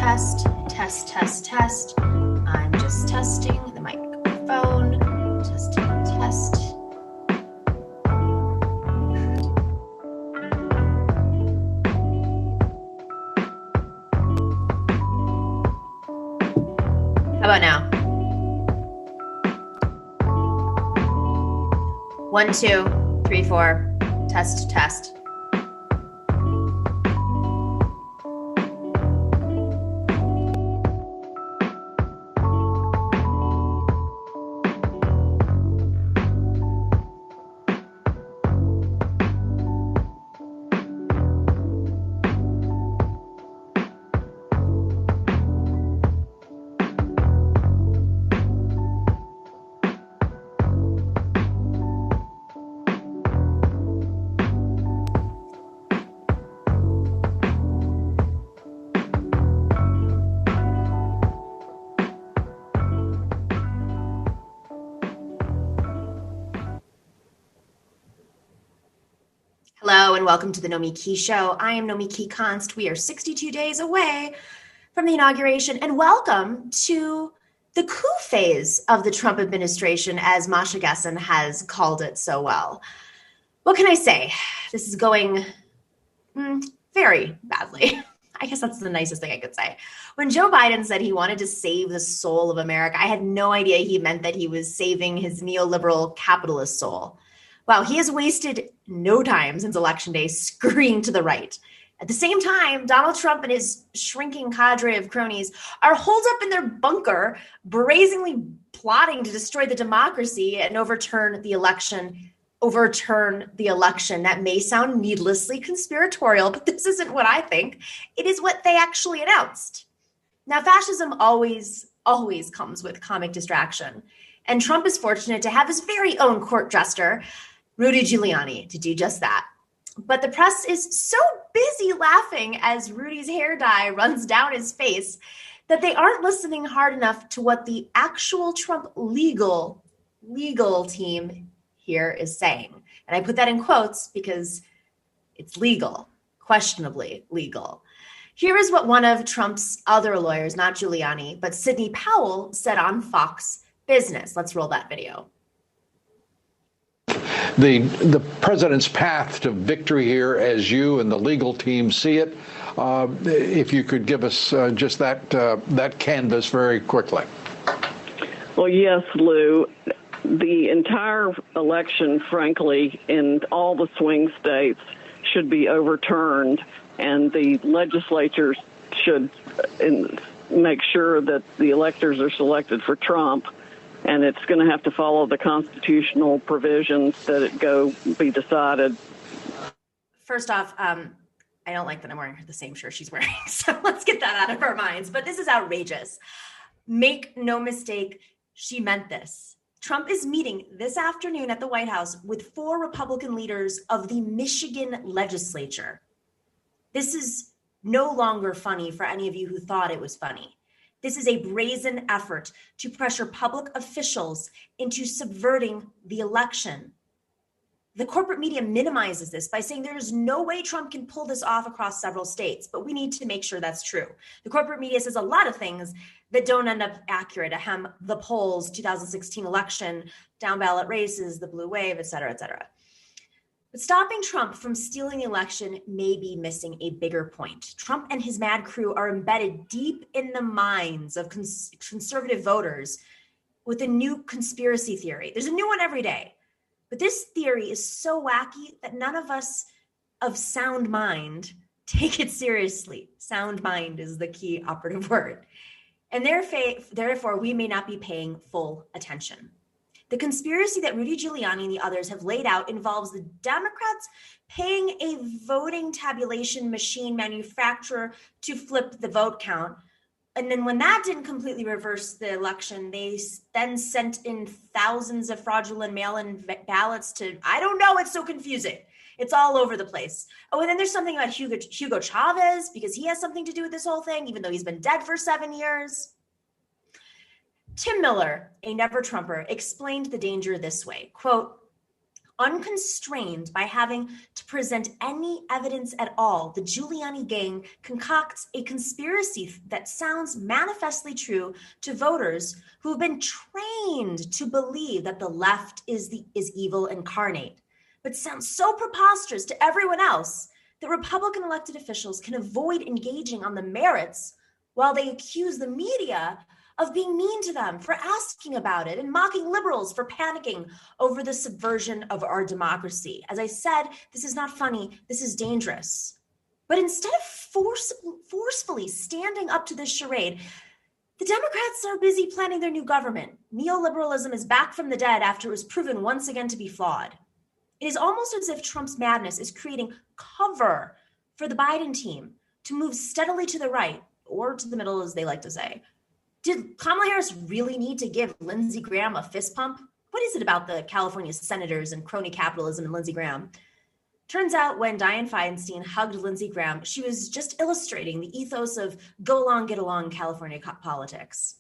Test, test, test, test. I'm just testing the microphone. Testing, test. How about now? 1, 2, 3, 4. Test, test. Hello and welcome to the Nomiki Show. I am Nomiki Konst. We are 62 days away from the inauguration, and welcome to the coup phase of the Trump administration, as Masha Gessen has called it so well. What can I say? This is going very badly. I guess that's the nicest thing I could say. When Joe Biden said he wanted to save the soul of America, I had no idea he meant that he was saving his neoliberal capitalist soul. Wow, he has wasted no time since Election Day scurrying to the right. At the same time, Donald Trump and his shrinking cadre of cronies are holed up in their bunker, brazenly plotting to destroy the democracy and overturn the election. That may sound needlessly conspiratorial, but this isn't what I think. It is what they actually announced. Now, fascism always comes with comic distraction. And Trump is fortunate to have his very own court jester, Rudy Giuliani, to do just that. But the press is so busy laughing as Rudy's hair dye runs down his face that they aren't listening hard enough to what the actual Trump legal team here is saying. And I put that in quotes because it's legal, questionably legal. Here is what one of Trump's other lawyers, not Giuliani, but Sidney Powell, said on Fox Business. Let's roll that video. The president's path to victory here, as you and the legal team see it, if you could give us just that canvas very quickly. Well, yes, Lou. The entire election, frankly, in all the swing states should be overturned, and the legislatures should make sure that the electors are selected for Trump. And it's going to have to follow the constitutional provisions that it be decided. First off, I don't like that I'm wearing the same shirt she's wearing. So let's get that out of our minds. But this is outrageous. Make no mistake, she meant this. Trump is meeting this afternoon at the White House with 4 Republican leaders of the Michigan legislature. This is no longer funny for any of you who thought it was funny. This is a brazen effort to pressure public officials into subverting the election. The corporate media minimizes this by saying there is no way Trump can pull this off across several states, but we need to make sure that's true. The corporate media says a lot of things that don't end up accurate. Ahem, the polls, 2016 election, down ballot races, the blue wave, et cetera, et cetera. But stopping Trump from stealing the election may be missing a bigger point. Trump and his mad crew are embedded deep in the minds of conservative voters with a new conspiracy theory. There's a new one every day. But this theory is so wacky that none of us of sound mind take it seriously. Sound mind is the key operative word. And therefore, we may not be paying full attention. The conspiracy that Rudy Giuliani and the others have laid out involves the Democrats paying a voting tabulation machine manufacturer to flip the vote count. And then when that didn't completely reverse the election, they then sent in thousands of fraudulent mail-in ballots to, I don't know, it's so confusing. It's all over the place. Oh, and then there's something about Hugo Chavez, because he has something to do with this whole thing, even though he's been dead for 7 years. Tim Miller, a never Trumper, explained the danger this way, quote, Unconstrained by having to present any evidence at all, the Giuliani gang concocts a conspiracy that sounds manifestly true to voters who have been trained to believe that the left is evil incarnate, but sounds so preposterous to everyone else that Republican elected officials can avoid engaging on the merits while they accuse the media of being mean to them for asking about it and mocking liberals for panicking over the subversion of our democracy. As I said, this is not funny, this is dangerous. But instead of forcefully standing up to this charade, the Democrats are busy planning their new government. Neoliberalism is back from the dead after it was proven once again to be flawed. It is almost as if Trump's madness is creating cover for the Biden team to move steadily to the right, or to the middle, as they like to say. Did Kamala Harris really need to give Lindsey Graham a fist pump? What is it about the California senators and crony capitalism and Lindsey Graham? Turns out when Dianne Feinstein hugged Lindsey Graham, she was just illustrating the ethos of go along, get along California politics.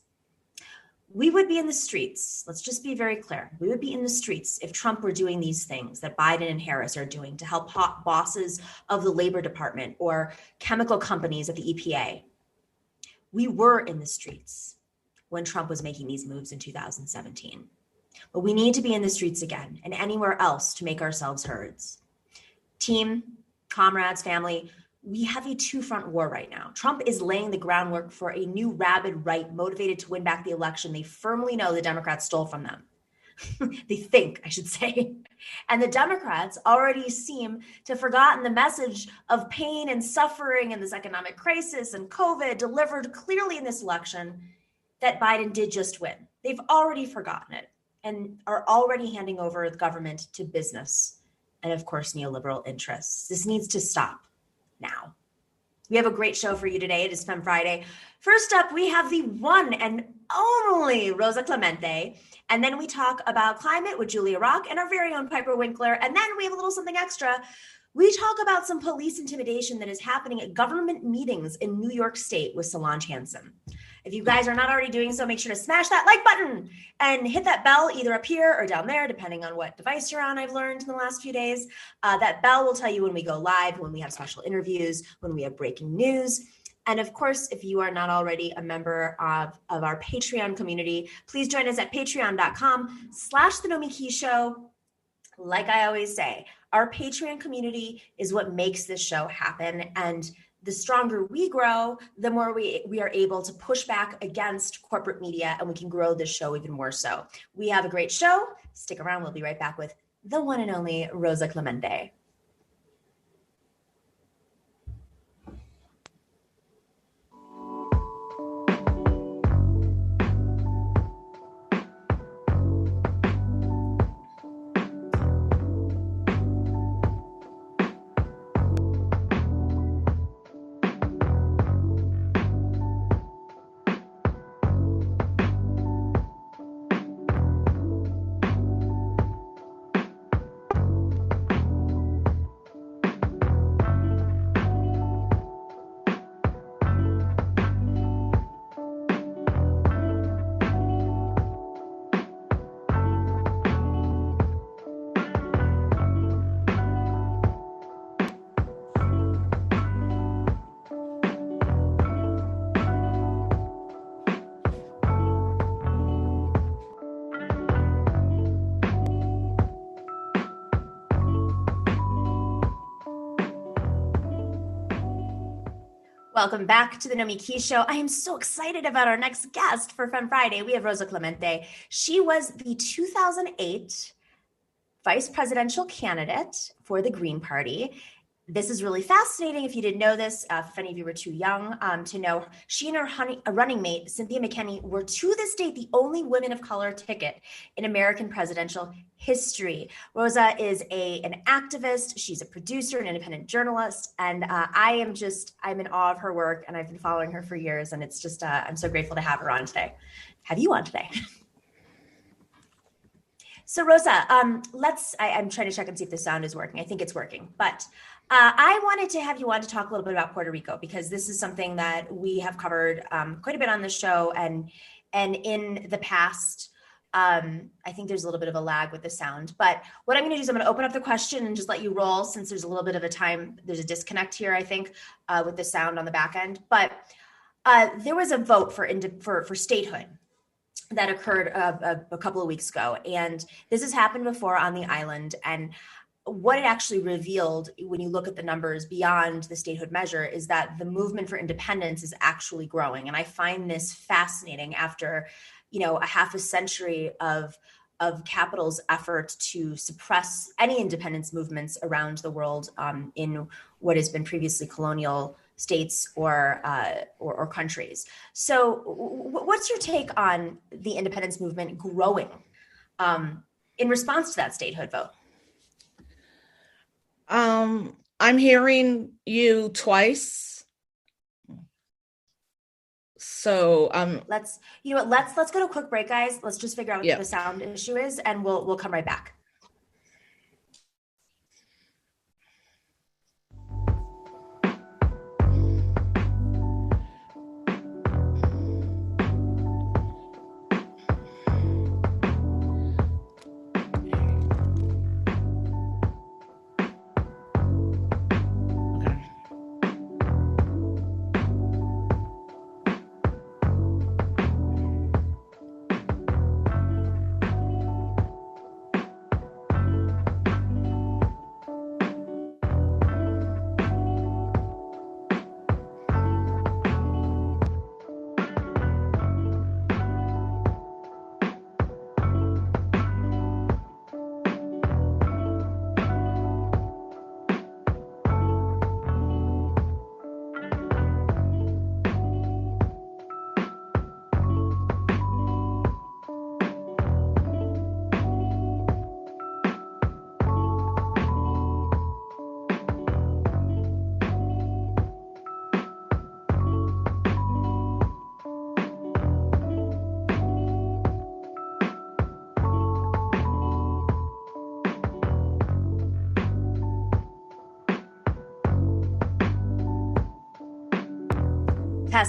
We would be in the streets. Let's just be very clear. We would be in the streets if Trump were doing these things that Biden and Harris are doing to help bosses of the Labor Department or chemical companies at the EPA. We were in the streets when Trump was making these moves in 2017. But we need to be in the streets again and anywhere else to make ourselves heard. Team, comrades, family, we have a two-front war right now. Trump is laying the groundwork for a new rabid right motivated to win back the election they firmly know the Democrats stole from them. They think, I should say. And the Democrats already seem to have forgotten the message of pain and suffering and this economic crisis and COVID delivered clearly in this election that Biden did just win. They've already forgotten it and are already handing over the government to business and, of course, neoliberal interests. This needs to stop now. We have a great show for you today. It is Femme Friday. First up, we have the one and only Rosa Clemente. And then we talk about climate with Julia Rock and our very own Piper Winkler. And then we have a little something extra. We talk about some police intimidation that is happening at government meetings in New York State with Solange Hansen. If you guys are not already doing so, make sure to smash that like button and hit that bell either up here or down there, depending on what device you're on, I've learned in the last few days. That bell will tell you when we go live, when we have special interviews, when we have breaking news. And of course, if you are not already a member of our Patreon community, please join us at patreon.com/The Nomiki Show. Like I always say, our Patreon community is what makes this show happen. And the stronger we grow, the more we are able to push back against corporate media, and we can grow this show even more so. We have a great show. Stick around. We'll be right back with the one and only Rosa Clemente. Welcome back to the Nomiki Show. I am so excited about our next guest for Femme Friday. We have Rosa Clemente. She was the 2008 vice presidential candidate for the Green Party. This is really fascinating. If you didn't know this, if any of you were too young to know, she and her running mate, Cynthia McKinney, were to this date the only women of color ticket in American presidential history. Rosa is an activist. She's a producer, an independent journalist, and I'm in awe of her work, and I've been following her for years, and it's just, I'm so grateful to have her on today. Have you on today? So Rosa, I'm trying to check and see if the sound is working. I think it's working, but I wanted to have you on to talk a little bit about Puerto Rico, because this is something that we have covered quite a bit on the show and in the past. I think there's a little bit of a lag with the sound, but what I'm going to do is I'm going to open up the question and just let you roll, since there's a little bit of there's a disconnect here, I think, with the sound on the back end. But there was a vote for statehood that occurred a couple of weeks ago. And this has happened before on the island. And what it actually revealed, when you look at the numbers beyond the statehood measure, is that the movement for independence is actually growing. And I find this fascinating after a half a century of capital's effort to suppress any independence movements around the world in what has been previously colonial states or countries. So what's your take on the independence movement growing in response to that statehood vote? I'm hearing you twice. So let's go to a quick break, guys. Let's just figure out what the sound issue is, and we'll come right back.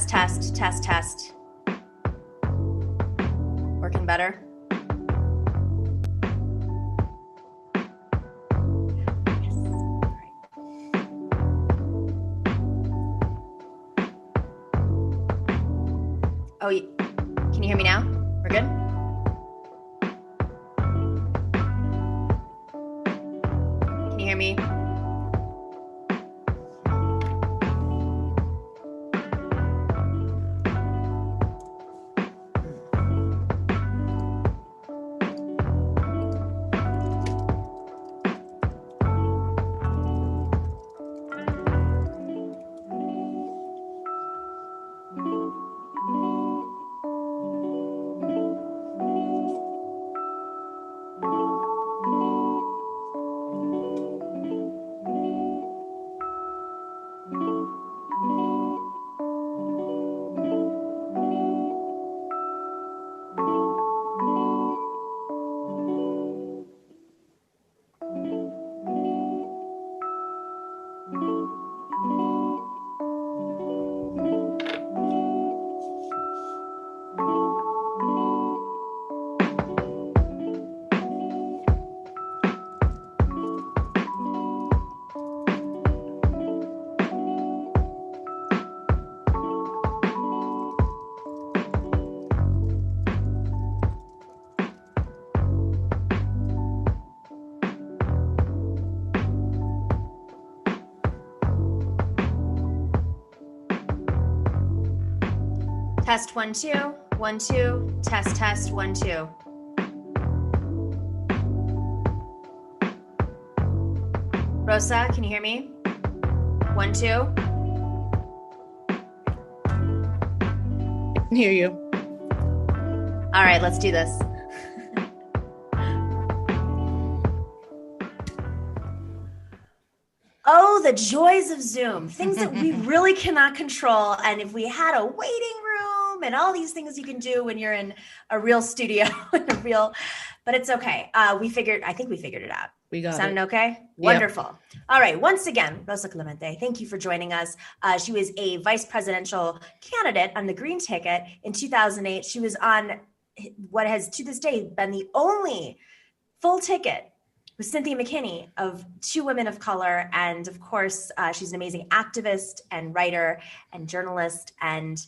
Test. Working better? Yes. All right. Oh, can you hear me now? We're good? Can you hear me? Test 1 2 1 2 test 1 2. Rosa, can you hear me? 1 2. I can hear you. All right, let's do this. Oh, the joys of Zoom, things that we really cannot control. And if we had a waiting room and all these things you can do when you're in a real studio, but it's okay. I think we figured it out. We got Sounding it. Okay? Wonderful. Yep. All right. Once again, Rosa Clemente, thank you for joining us. She was a vice presidential candidate on the Green ticket in 2008. She was on what has to this day been the only full ticket with Cynthia McKinney of two women of color. And of course, she's an amazing activist and writer and journalist. And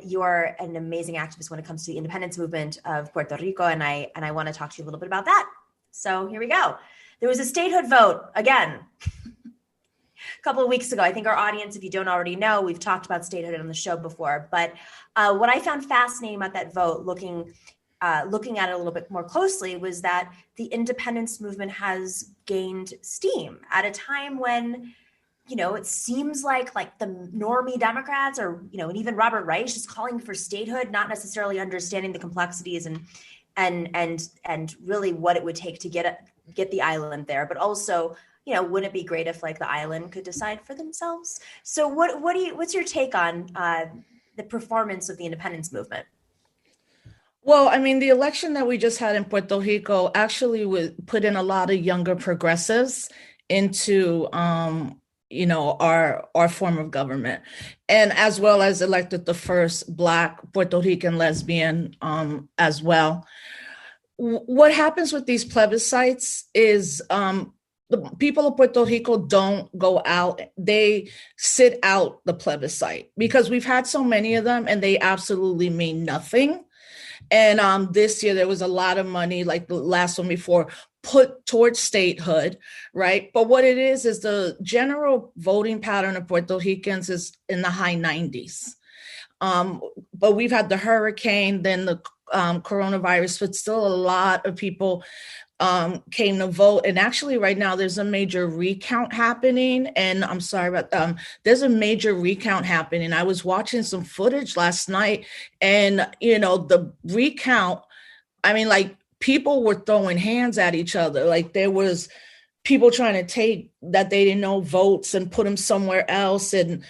you're an amazing activist when it comes to the independence movement of Puerto Rico. And I want to talk to you a little bit about that. So here we go. There was a statehood vote again. A couple of weeks ago. I think our audience, if you don't already know, we've talked about statehood on the show before. But what I found fascinating about that vote, looking at it a little bit more closely, was that the independence movement has gained steam at a time when, it seems like the normie Democrats and even Robert Reich is calling for statehood, not necessarily understanding the complexities and really what it would take to get the island there, but also, wouldn't it be great if the island could decide for themselves? So what's your take on the performance of the independence movement? Well, I mean, the election that we just had in Puerto Rico actually would put in a lot of younger progressives into, our form of government, and as well as elected the first Black Puerto Rican lesbian as well. What happens with these plebiscites is the people of Puerto Rico don't go out. They sit out the plebiscite because we've had so many of them and they absolutely mean nothing. And this year there was a lot of money, like the last one before, put towards statehood, right? But what it is the general voting pattern of Puerto Ricans is in the high 90s. But we've had the hurricane, then the coronavirus, but still a lot of people came to vote. And actually right now there's a major recount happening. And I'm sorry about there's a major recount happening. I was watching some footage last night and, the recount, I mean, people were throwing hands at each other. There was people trying to take that they didn't know votes and put them somewhere else. And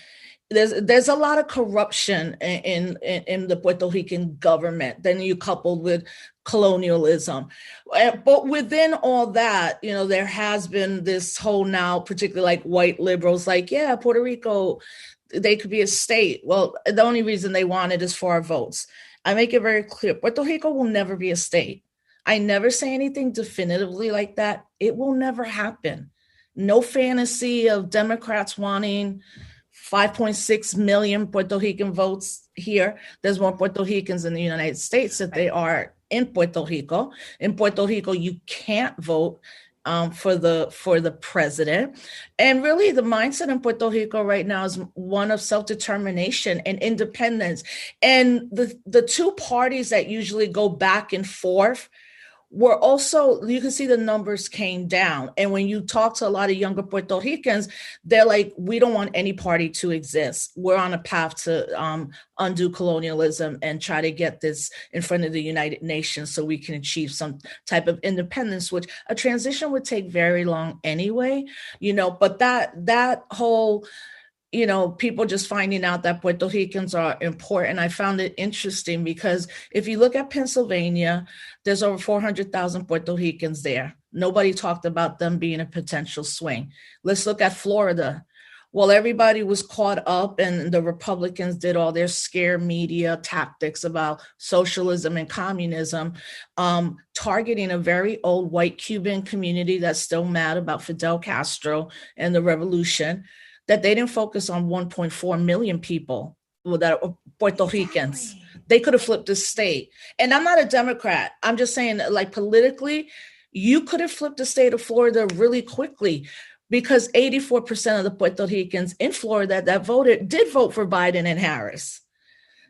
there's a lot of corruption in the Puerto Rican government. Then you coupled with colonialism. But within all that, there has been this whole now, particularly white liberals, Puerto Rico, they could be a state. Well, the only reason they want it is for our votes. I make it very clear, Puerto Rico will never be a state. I never say anything definitively like that. It will never happen. No fantasy of Democrats wanting 5.6 million Puerto Rican votes here. There's more Puerto Ricans in the United States than they are in Puerto Rico. In Puerto Rico, you can't vote for the president. And really the mindset in Puerto Rico right now is one of self-determination and independence. And the two parties that usually go back and forth were also, you can see the numbers came down. And when you talk to a lot of younger Puerto Ricans, they're like, we don't want any party to exist. We're on a path to undo colonialism and try to get this in front of the United Nations so we can achieve some type of independence, which a transition would take very long anyway, but that whole, people just finding out that Puerto Ricans are important. I found it interesting because if you look at Pennsylvania, there's over 400,000 Puerto Ricans there. Nobody talked about them being a potential swing. Let's look at Florida. Well, everybody was caught up and the Republicans did all their scare media tactics about socialism and communism, targeting a very old white Cuban community that's still mad about Fidel Castro and the revolution, that they didn't focus on 1.4 million people that are Puerto Ricans. They could have flipped the state. And I'm not a Democrat. I'm just saying politically, you could have flipped the state of Florida really quickly because 84% of the Puerto Ricans in Florida that voted did vote for Biden and Harris.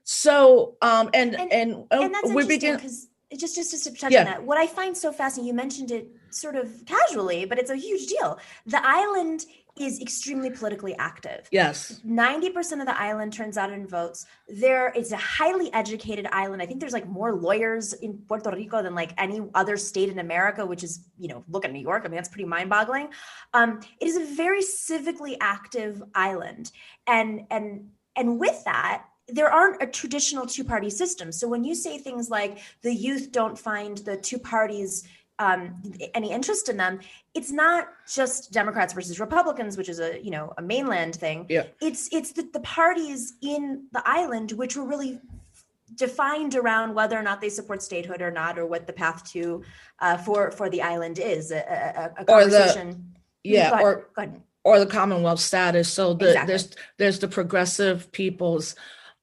So, and that's we interesting because just to touch on that, what I find so fascinating, you mentioned it sort of casually, but it's a huge deal. The island is extremely politically active. Yes. 90% of the island turns out and votes. It's a highly educated island. I think there's more lawyers in Puerto Rico than any other state in America, which is, look at New York. I mean, that's pretty mind-boggling. It is a very civically active island. And with that, there aren't a traditional two-party system. So when you say things like the youth don't find the two parties any interest in them, it's not just Democrats versus Republicans, which is a mainland thing. Yeah. It's the parties in the island which were really defined around whether or not they support statehood or not, or what the path to for the island is. A conversation. Go ahead. Or the Commonwealth status. So Exactly. there's the Progressive People's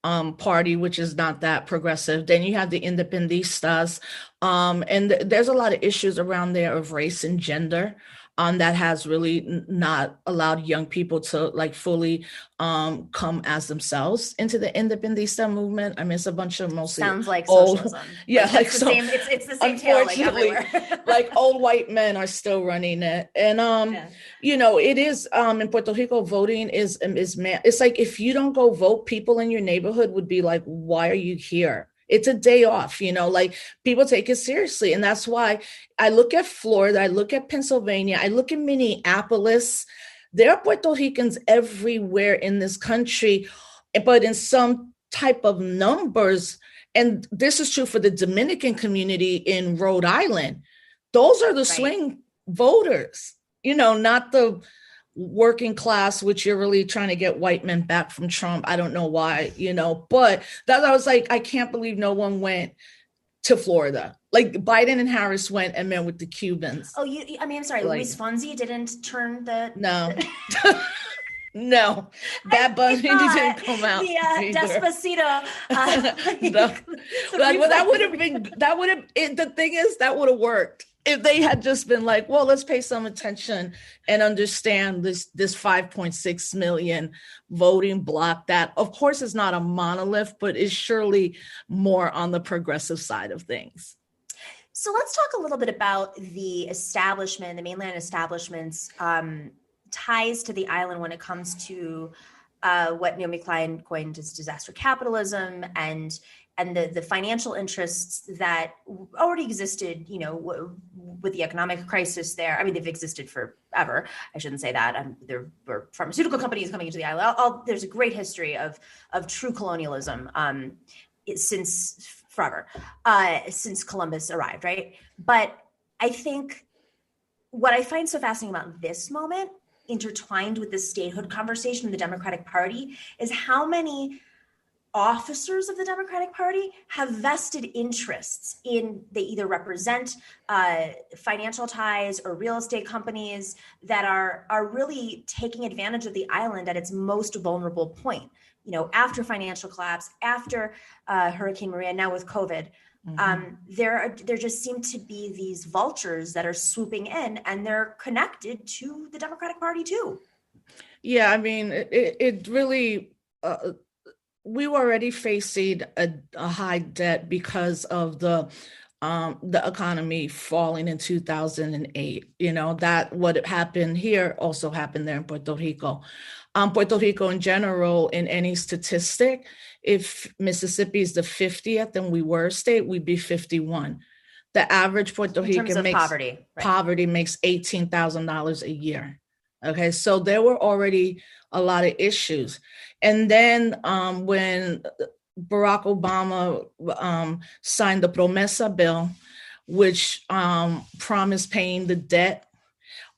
Party, which is not that progressive. Then you have the Independentistas, and there's a lot of issues around there of race and gender. That has really not allowed young people to like fully come as themselves into the Independentista movement. I mean, it's a bunch of mostly sounds like old, socialism. yeah, like it's so. The same, it's the same tale like everywhere. Like old white men are still running it, and you know, it is in Puerto Rico, voting is it's like if you don't go vote, people in your neighborhood would be like, "Why are you here?" It's a day off, you know, like people take it seriously. And that's why I look at Florida, I look at Pennsylvania, I look at Minneapolis. There are Puerto Ricans everywhere in this country, but in some type of numbers. And this is true for the Dominican community in Rhode Island. Those are the swing voters, you know, not the working class, which you're really trying to get white men back from Trump. I don't know why, you know, but that I was like, I can't believe no one went to Florida. Like Biden and Harris went and met with the Cubans. Oh, I mean, I'm sorry, like, Luis Fonsi didn't turn no. No, Bad Bunny didn't come out. The Despacito. The thing is, that would have worked if they had just been like, well, let's pay some attention and understand this 5.6 million voting bloc that, of course, is not a monolith, but is surely more on the progressive side of things. So let's talk a little bit about the establishment, the mainland establishment's ties to the island when it comes to what Naomi Klein coined as disaster capitalism and the financial interests that already existed, you know, with the economic crisis there. I mean, they've existed forever. I shouldn't say that. There were pharmaceutical companies coming into the island. There's a great history of true colonialism since forever, since Columbus arrived, right? But I think what I find so fascinating about this moment, intertwined with the statehood conversation in the Democratic Party, is how many officers of the Democratic Party have vested interests in, they either represent financial ties or real estate companies that are really taking advantage of the island at its most vulnerable point. You know, after financial collapse, after Hurricane Maria, now with COVID, there just seem to be these vultures that are swooping in, and they're connected to the Democratic Party too. Yeah, I mean, it really. We were already facing a high debt because of the economy falling in 2008. You know, that what happened here also happened there in Puerto Rico. Puerto Rico in general, in any statistic, if Mississippi is the 50th and we were a state, we'd be 51. The average Puerto Rican makes poverty makes $18,000 a year. Okay, so there were already a lot of issues. And then when Barack Obama signed the Promesa bill, which promised paying the debt,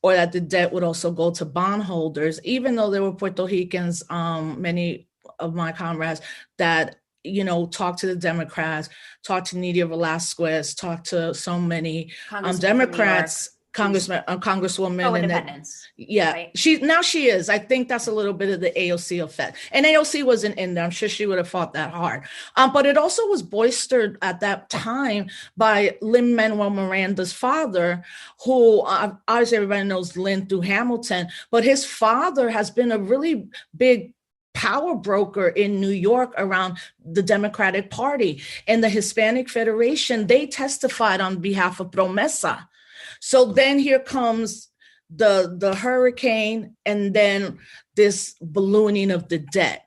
or that the debt would also go to bondholders, even though there were Puerto Ricans, many of my comrades, that, you know, talked to the Democrats, talked to Nydia Velasquez, talked to so many Democrats, Congresswoman, and independence. Right? She is. I think that's a little bit of the AOC effect. And AOC wasn't in there. I'm sure she would have fought that hard. But it also was boistered at that time by Lin-Manuel Miranda's father, who obviously everybody knows Lin through Hamilton, but his father has been a really big power broker in New York around the Democratic Party. And the Hispanic Federation, they testified on behalf of Promesa. So then here comes the hurricane, and then this ballooning of the debt.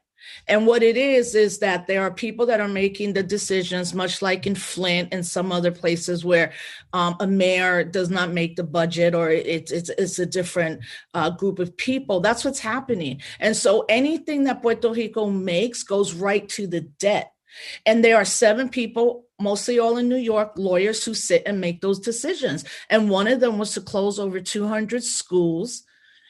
And what it is that there are people that are making the decisions, much like in Flint and some other places where a mayor does not make the budget, or it's a different group of people. That's what's happening. And so anything that Puerto Rico makes goes right to the debt. And there are 7 people, mostly all in New York, lawyers who sit and make those decisions. And one of them was to close over 200 schools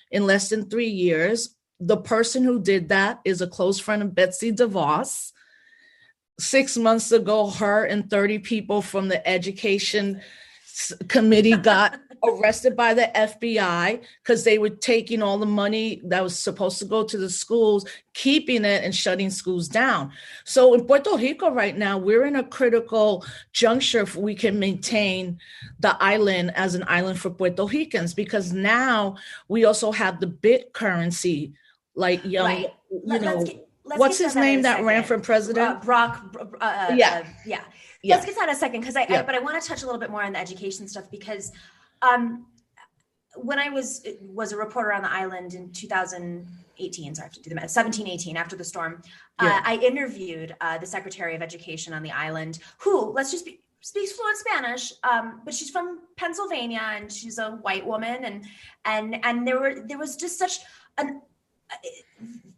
in less than 3 years. The person who did that is a close friend of Betsy DeVos. 6 months ago, her and 30 people from the education committee got arrested by the FBI because they were taking all the money that was supposed to go to the schools, keeping it and shutting schools down. So in Puerto Rico right now, we're in a critical juncture if we can maintain the island as an island for Puerto Ricans, because now we also have the bit currency, like young, right. What's his name that ran for president? Yeah. Yeah. Let's get that in a second, because but I want to touch a little bit more on the education stuff, because when I was a reporter on the island in 2018, so I have to do the math, 17, 18, after the storm, I interviewed the Secretary of Education on the island, who, speaks fluent Spanish, but she's from Pennsylvania, and she's a white woman, and there was just such an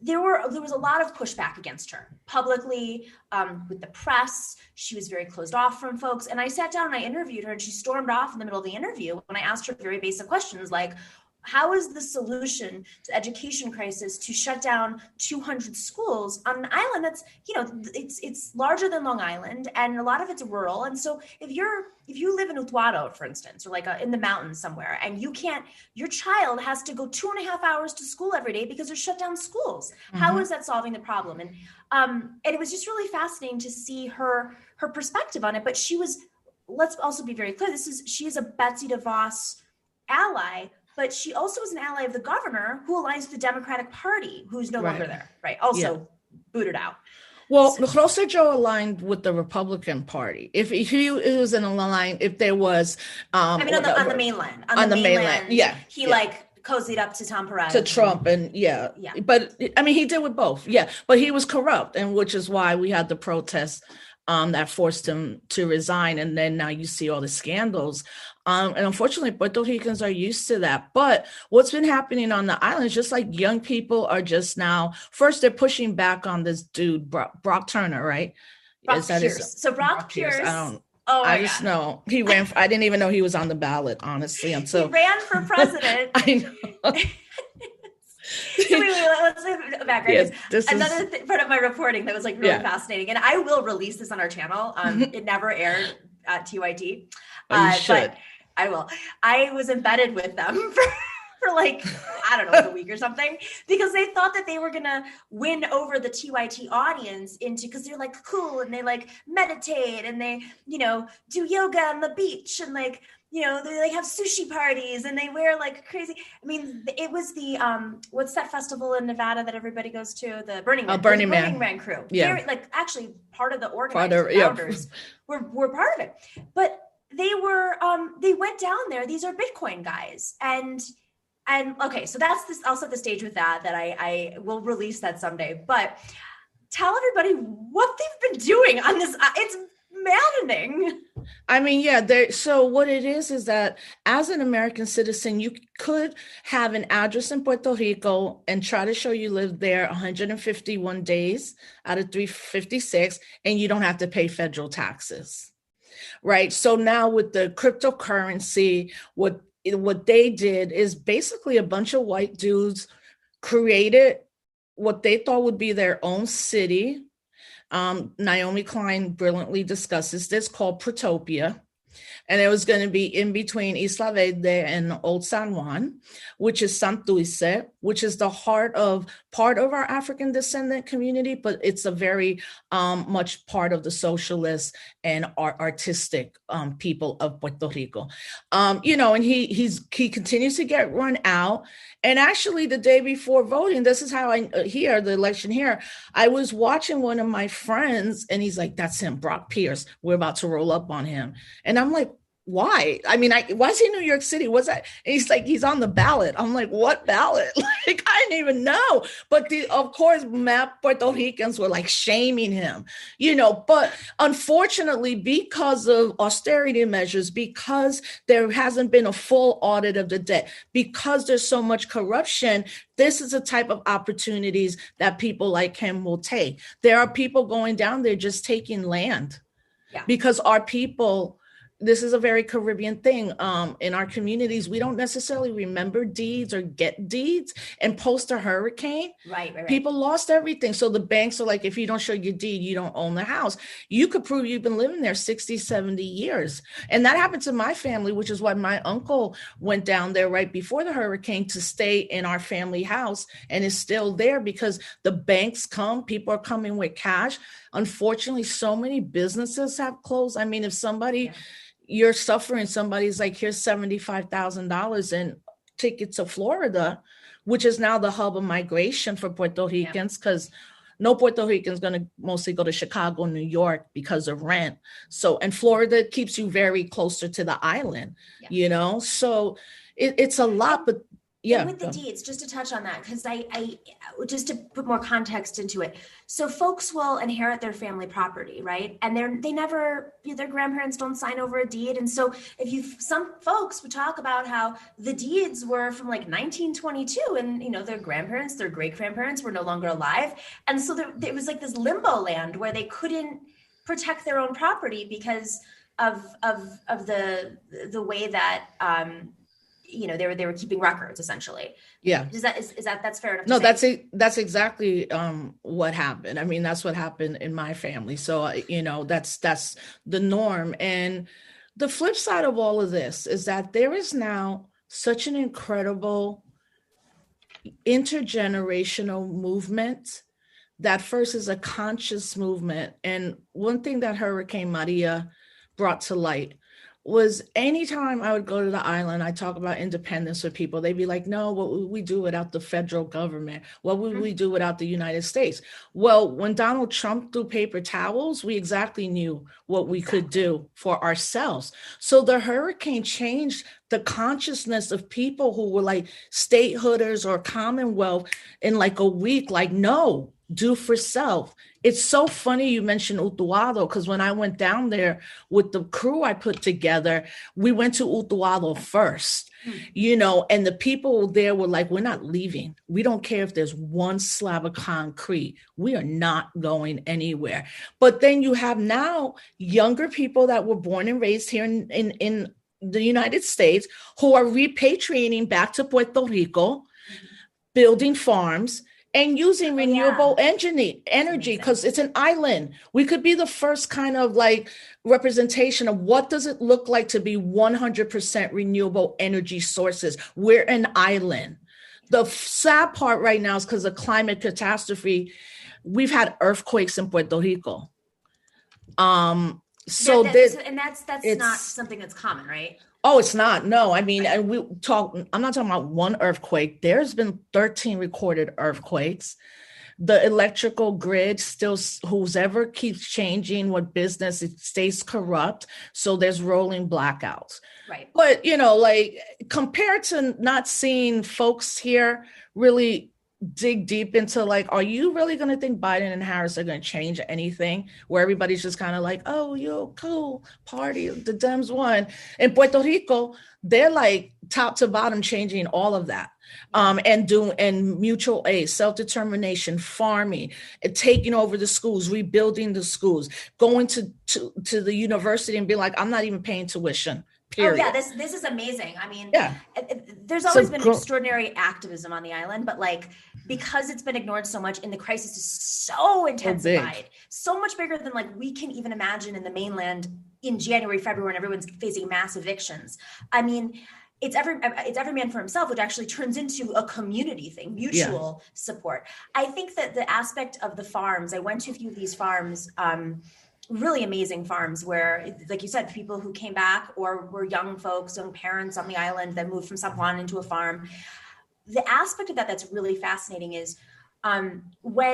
there was a lot of pushback against her publicly, with the press. She was very closed off from folks. And I sat down and I interviewed her, and she stormed off in the middle of the interview when I asked her very basic questions like, how is the solution to education crisis to shut down 200 schools on an island that's, it's larger than Long Island, and a lot of it's rural. And so if you live in Utuado, for instance, or like in the mountains somewhere, and your child has to go 2.5 hours to school every day because they're shut down schools. Mm-hmm. How is that solving the problem? And it was just really fascinating to see her perspective on it. But let's also be very clear, she is a Betsy DeVos ally, but she also is an ally of the governor, who aligns with the Democratic Party, who's no longer there, right? Also booted out. Well, Rosa Joe aligned with the Republican Party. If he was in a line, if there was, on the mainland, on the mainland, he cozied up to Tom Perez, to Trump, and But I mean, he did with both, But he was corrupt, and which is why we had the protests that forced him to resign, and then now you see all the scandals. And unfortunately, Puerto Ricans are used to that. But what's been happening on the island is just like young people are just now, first they're pushing back on this dude, Brock Turner, right? Brock Pierce. So Brock Pierce. I just know he ran. I didn't even know he was on the ballot, honestly, until he ran for president. I know. So let's back. Right? Yes, another part of my reporting that was like really fascinating, and I will release this on our channel. It never aired at TYT, you should. But I will. I was embedded with them for like, I don't know, a week or something, because they thought that they were gonna win over the TYT audience because they're like cool, and they like meditate, and they do yoga on the beach, and like. They like have sushi parties, and they wear like crazy. I mean, it was the what's that festival in Nevada that everybody goes to? The Burning Man. Burning Man crew. Yeah, they're like actually part of the organizers, founders were part of it. But they were they went down there. These are Bitcoin guys, and okay, so that's this. I'll set the stage with that I will release that someday. But tell everybody what they've been doing on this. It's maddening. I mean, so what it is that as an American citizen, you could have an address in Puerto Rico and try to show you live there 151 days out of 356, and you don't have to pay federal taxes, right? So now with the cryptocurrency, what they did is basically a bunch of white dudes created what they thought would be their own city. Naomi Klein brilliantly discusses this, called Protopia. And it was going to be in between Isla Verde and Old San Juan, which is Santurce, which is the heart of part of our African descendant community, but it's a very much part of the socialist and artistic people of Puerto Rico. And he continues to get run out. And actually, the day before voting, this is how I hear the election here. I was watching one of my friends, and he's like, "That's him, Brock Pierce. We're about to roll up on him." And I'm like, why? I mean, why is he in New York City? What's that? And he's like, he's on the ballot. I'm like, what ballot? Like, I didn't even know. But of course, Puerto Ricans were like shaming him, but unfortunately, because of austerity measures, because there hasn't been a full audit of the debt, because there's so much corruption, this is a type of opportunities that people like him will take. There are people going down there just taking land because our people this is a very Caribbean thing. In our communities, we don't necessarily remember deeds or get deeds. And post a hurricane, right. People lost everything. So the banks are like, if you don't show your deed, you don't own the house. You could prove you've been living there 60, 70 years. And that happened to my family, which is why my uncle went down there right before the hurricane to stay in our family house and is still there because the banks come, people are coming with cash. Unfortunately, so many businesses have closed. I mean, if somebody, you're suffering, somebody's like, here's $75,000 and ticket to Florida, which is now the hub of migration for Puerto Ricans, because no Puerto Rican is going to mostly go to Chicago, New York because of rent. So, and Florida keeps you very closer to the island, you know? So it's a lot, but and with the deeds, just to touch on that, because I just to put more context into it. So folks will inherit their family property, right? And they never, their grandparents don't sign over a deed. And so some folks would talk about how the deeds were from like 1922 and, their grandparents, their great grandparents were no longer alive. And so it was like this limbo land where they couldn't protect their own property because of the way that, they were keeping records essentially. Yeah. That's fair enough? No, that's exactly what happened. I mean, that's what happened in my family. So, that's the norm. And the flip side of all of this is that there is now such an incredible intergenerational movement that first is a conscious movement. And one thing that Hurricane Maria brought to light was anytime I would go to the island, I talk about independence with people, they'd be like, no, what would we do without the federal government? What would we do without the United States? Well, when Donald Trump threw paper towels, we exactly knew what we could do for ourselves. So the hurricane changed the consciousness of people who were like statehooders or Commonwealth in like a week, like, no, do for self. It's so funny you mentioned Utuado, because when I went down there with the crew I put together, we went to Utuado first, and the people there were like, we're not leaving. We don't care if there's one slab of concrete. We are not going anywhere. But then you have now younger people that were born and raised here in the United States who are repatriating back to Puerto Rico, building farms, and using renewable energy because it's an island. We could be the first kind of like representation of what does it look like to be 100% renewable energy sources. We're an island. The sad part right now is because of climate catastrophe, we've had earthquakes in Puerto Rico. That's not something that's common, right? Oh, it's not. No, I mean, I'm not talking about one earthquake. There's been 13 recorded earthquakes. The electrical grid still, whoever keeps changing what business, it stays corrupt. So there's rolling blackouts. Right. But, like compared to not seeing folks here really dig deep into like, are you really going to think Biden and Harris are going to change anything where everybody's just kind of like, oh, yo, cool party, the Dems won. In Puerto Rico, they're like top to bottom changing all of that. And mutual aid, self-determination, farming, and taking over the schools, rebuilding the schools, going to the university and be like, I'm not even paying tuition. Period. Oh yeah, this is amazing. I mean, there's always been extraordinary activism on the island, but like because it's been ignored so much and the crisis is so intensified, so much bigger than like we can even imagine in the mainland in January, February, when everyone's facing mass evictions. I mean, it's every man for himself, which actually turns into a community thing, mutual support. I think that the aspect of the farms, I went to a few of these farms, really amazing farms where, like you said, people who came back or were young folks, young parents on the island that moved from San Juan into a farm. The aspect of that that's really fascinating is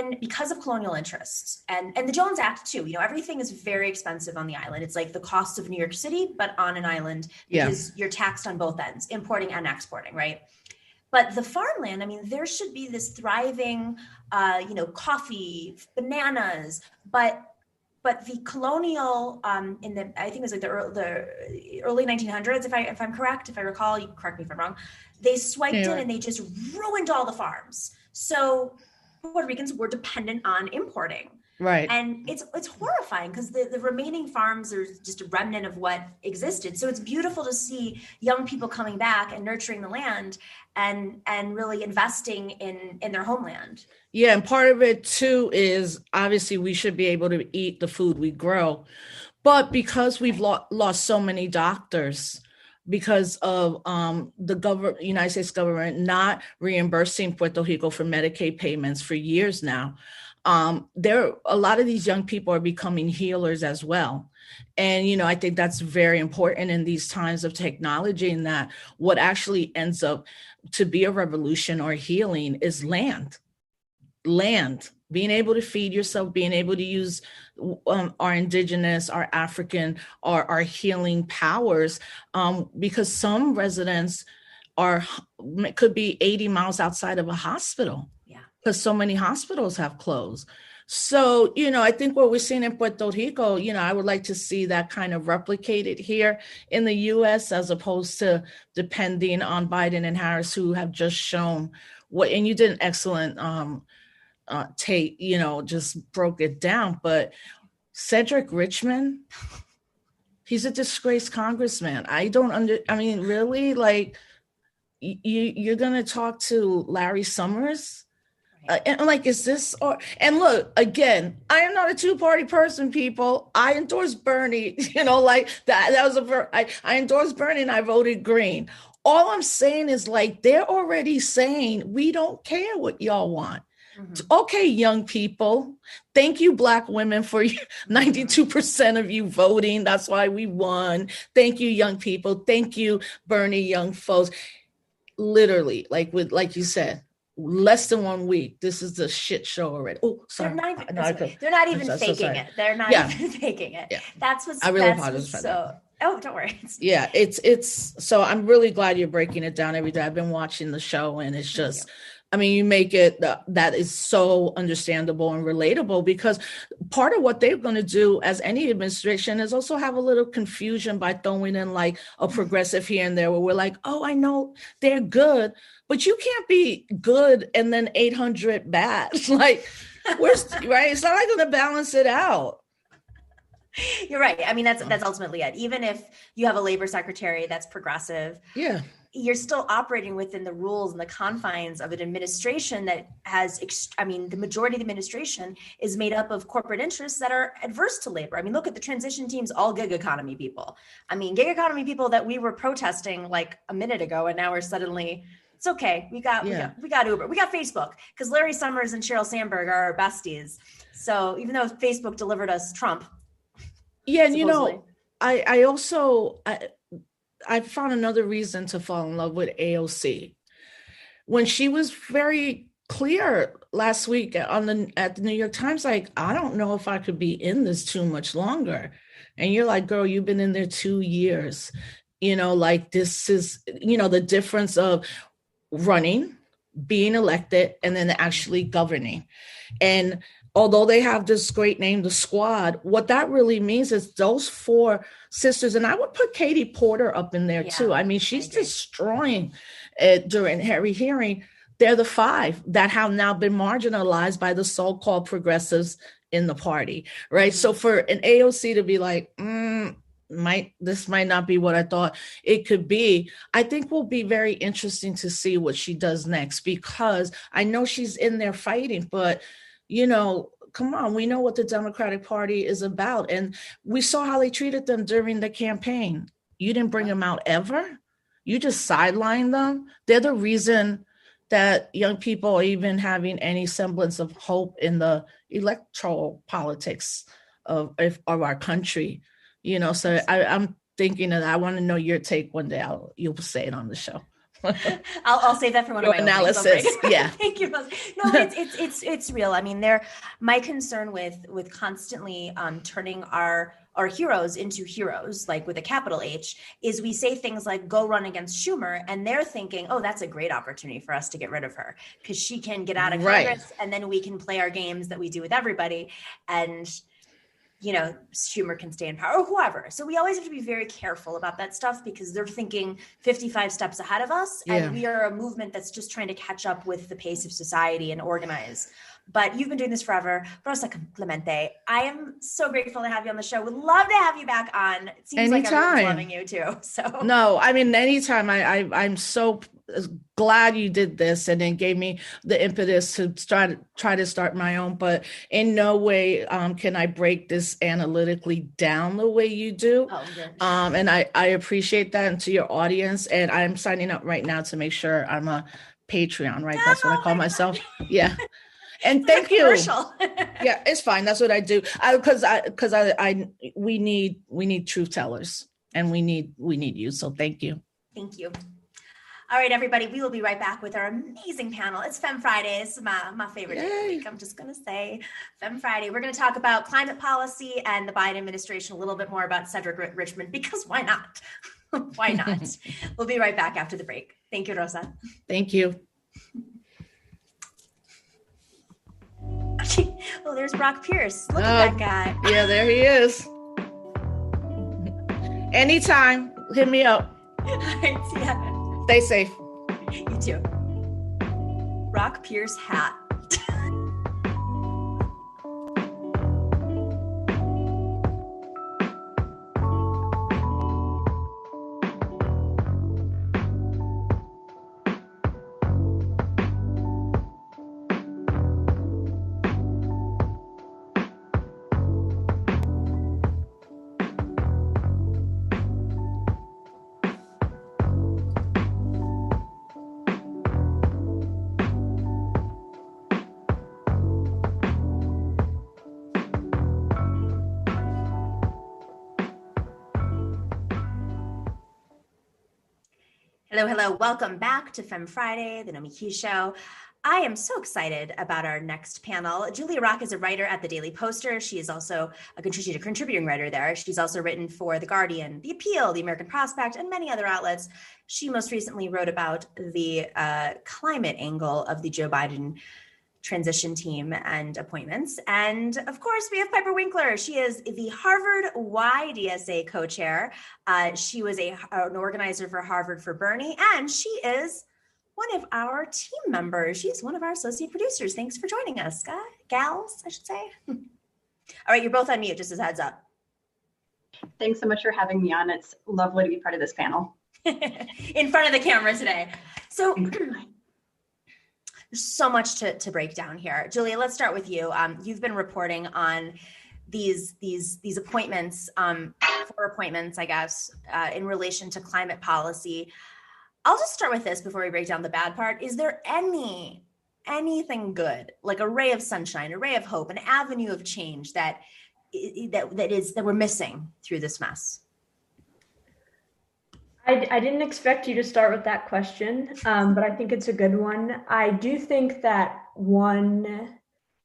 because of colonial interests and the Jones Act too, everything is very expensive on the island. It's like the cost of New York City, but on an island because you're taxed on both ends, importing and exporting, right? But the farmland, I mean, there should be this thriving, coffee, bananas, but the colonial, I think it was like the early 1900s, if I'm correct, if I recall, you correct me if I'm wrong, they swiped in and they just ruined all the farms. So Puerto Ricans were dependent on importing. Right. And it's horrifying because the remaining farms are just a remnant of what existed. So it's beautiful to see young people coming back and nurturing the land and really investing in their homeland. Yeah, and part of it too is obviously we should be able to eat the food we grow, but because we've lost so many doctors because of the United States government not reimbursing Puerto Rico for Medicaid payments for years now, a lot of these young people are becoming healers as well. And, I think that's very important in these times of technology, and that what actually ends up to be a revolution or healing is land, being able to feed yourself, being able to use our indigenous, our African, our healing powers, because some residents could be 80 miles outside of a hospital. Yeah, because so many hospitals have closed. So, I think what we're seeing in Puerto Rico, I would like to see that kind of replicated here in the US, as opposed to depending on Biden and Harris, who have just shown and you did an excellent take, just broke it down. But Cedric Richmond, he's a disgraced congressman. Really, like, you're going to talk to Larry Summers? And like, is this, and look, again, I am not a two-party person, people. I endorse Bernie, like that was I endorsed Bernie and I voted Green. All I'm saying is, like, they're already saying, we don't care what y'all want. Mm-hmm. Okay, young people, thank you, Black women, for 92% of you voting. That's why we won. Thank you, young people. Thank you, Bernie, young folks. Literally, like you said, less than 1 week, this is a shit show already. Oh, sorry. They're not even faking it. They're not even faking it. Yeah. That's what's, I really apologize for that. Oh, don't worry. Yeah, it's so I'm really glad you're breaking it down every day. I've been watching the show, and it's just, you make it that is so understandable and relatable, because part of what they're going to do, as any administration, is also have a little confusion by throwing in like a progressive here and there, where we're like, oh, I know they're good, but you can't be good and then 800 bad. Like, right? It's not like going to balance it out. You're right. That's ultimately it. Even if you have a labor secretary that's progressive, you're still operating within the rules and the confines of an administration that has, the majority of the administration is made up of corporate interests that are adverse to labor. Look at the transition teams, all gig economy people. Gig economy people that we were protesting like a minute ago, and now we're suddenly, it's okay. We got Uber, we got Facebook, because Larry Summers and Sheryl Sandberg are our besties. So even though Facebook delivered us Trump. Yeah, and supposedly. I also I found another reason to fall in love with AOC. When she was very clear last week at the New York Times, like, I don't know if I could be in this too much longer. And you're like, girl, you've been in there 2 years. Like, this is, the difference of running, being elected, and then actually governing. And although they have this great name, the Squad, what that really means is those 4 sisters, and I would put Katie Porter up in there too. She's destroying it during her hearing. They're the 5 that have now been marginalized by the so-called progressives in the party, right? So for an AOC to be like, this might not be what I thought it could be, I think will be very interesting to see what she does next, because I know she's in there fighting, but come on, we know what the Democratic Party is about. And we saw how they treated them during the campaign. You didn't bring them out ever. You just sidelined them. They're the reason that young people are even having any semblance of hope in the electoral politics of our country. So I'm thinking that I want to know your take one day. You'll say it on the show. I'll save that for one of my analysis. Yeah. Thank you. No, it's real. My concern with constantly turning our heroes into heroes, like with a capital H, is we say things like, go run against Schumer, and they're thinking, oh, that's a great opportunity for us to get rid of her because she can get out of Congress, and then we can play our games that we do with everybody. And Schumer can stay in power or whoever. So we always have to be very careful about that stuff because they're thinking 55 steps ahead of us. Yeah. And we are a movement that's just trying to catch up with the pace of society and organize. But you've been doing this forever. Rosa Clemente, I am so grateful to have you on the show. Would love to have you back on. It seems like everyone's loving you too. So no, I mean, anytime. I'm so glad you did this and then gave me the impetus to try to start my own. But in no way can I break this analytically down the way you do. Oh, good. And I appreciate that, and to your audience. And I'm signing up right now to make sure I'm a Patreon, right? That's what I call myself. Yeah. And thank you. Yeah, it's fine. That's what I do. We need truth tellers, and we need you. So thank you. Thank you. All right, everybody, we will be right back with our amazing panel. It's Femme Friday. It's my favorite day of the week. I'm just going to say Femme Friday. We're going to talk about climate policy and the Biden administration, a little bit more about Cedric Richmond, because why not? Why not? We'll be right back after the break. Thank you, Rosa. Thank you. Oh, there's Brock Pierce. Look at that guy. Yeah, there he is. Anytime, hit me up. All right, see ya. Stay safe. You too. Brock Pierce hat. Hello. Welcome back to Femme Friday, the Nomiki Show. I am so excited about our next panel. Julia Rock is a writer at the Daily Poster. She is also a contributing writer there. She's also written for The Guardian, The Appeal, The American Prospect, and many other outlets. She most recently wrote about the climate angle of the Joe Biden transition team and appointments. And of course, we have Piper Winkler. She is the Harvard YDSA co-chair. She was an organizer for Harvard for Bernie, and she is one of our team members. She's one of our associate producers. Thanks for joining us, gals, I should say. All right, you're both on mute, just as a heads up. Thanks so much for having me on. It's lovely to be part of this panel. In front of the camera today. So there's so much to break down here. Julia, let's start with you. You've been reporting on these appointments, four appointments, I guess, in relation to climate policy. I'll just start with this before we break down the bad part. Is there anything good, like a ray of sunshine, a ray of hope, an avenue of change that we're missing through this mess? I didn't expect you to start with that question, but I think it's a good one. I do think that one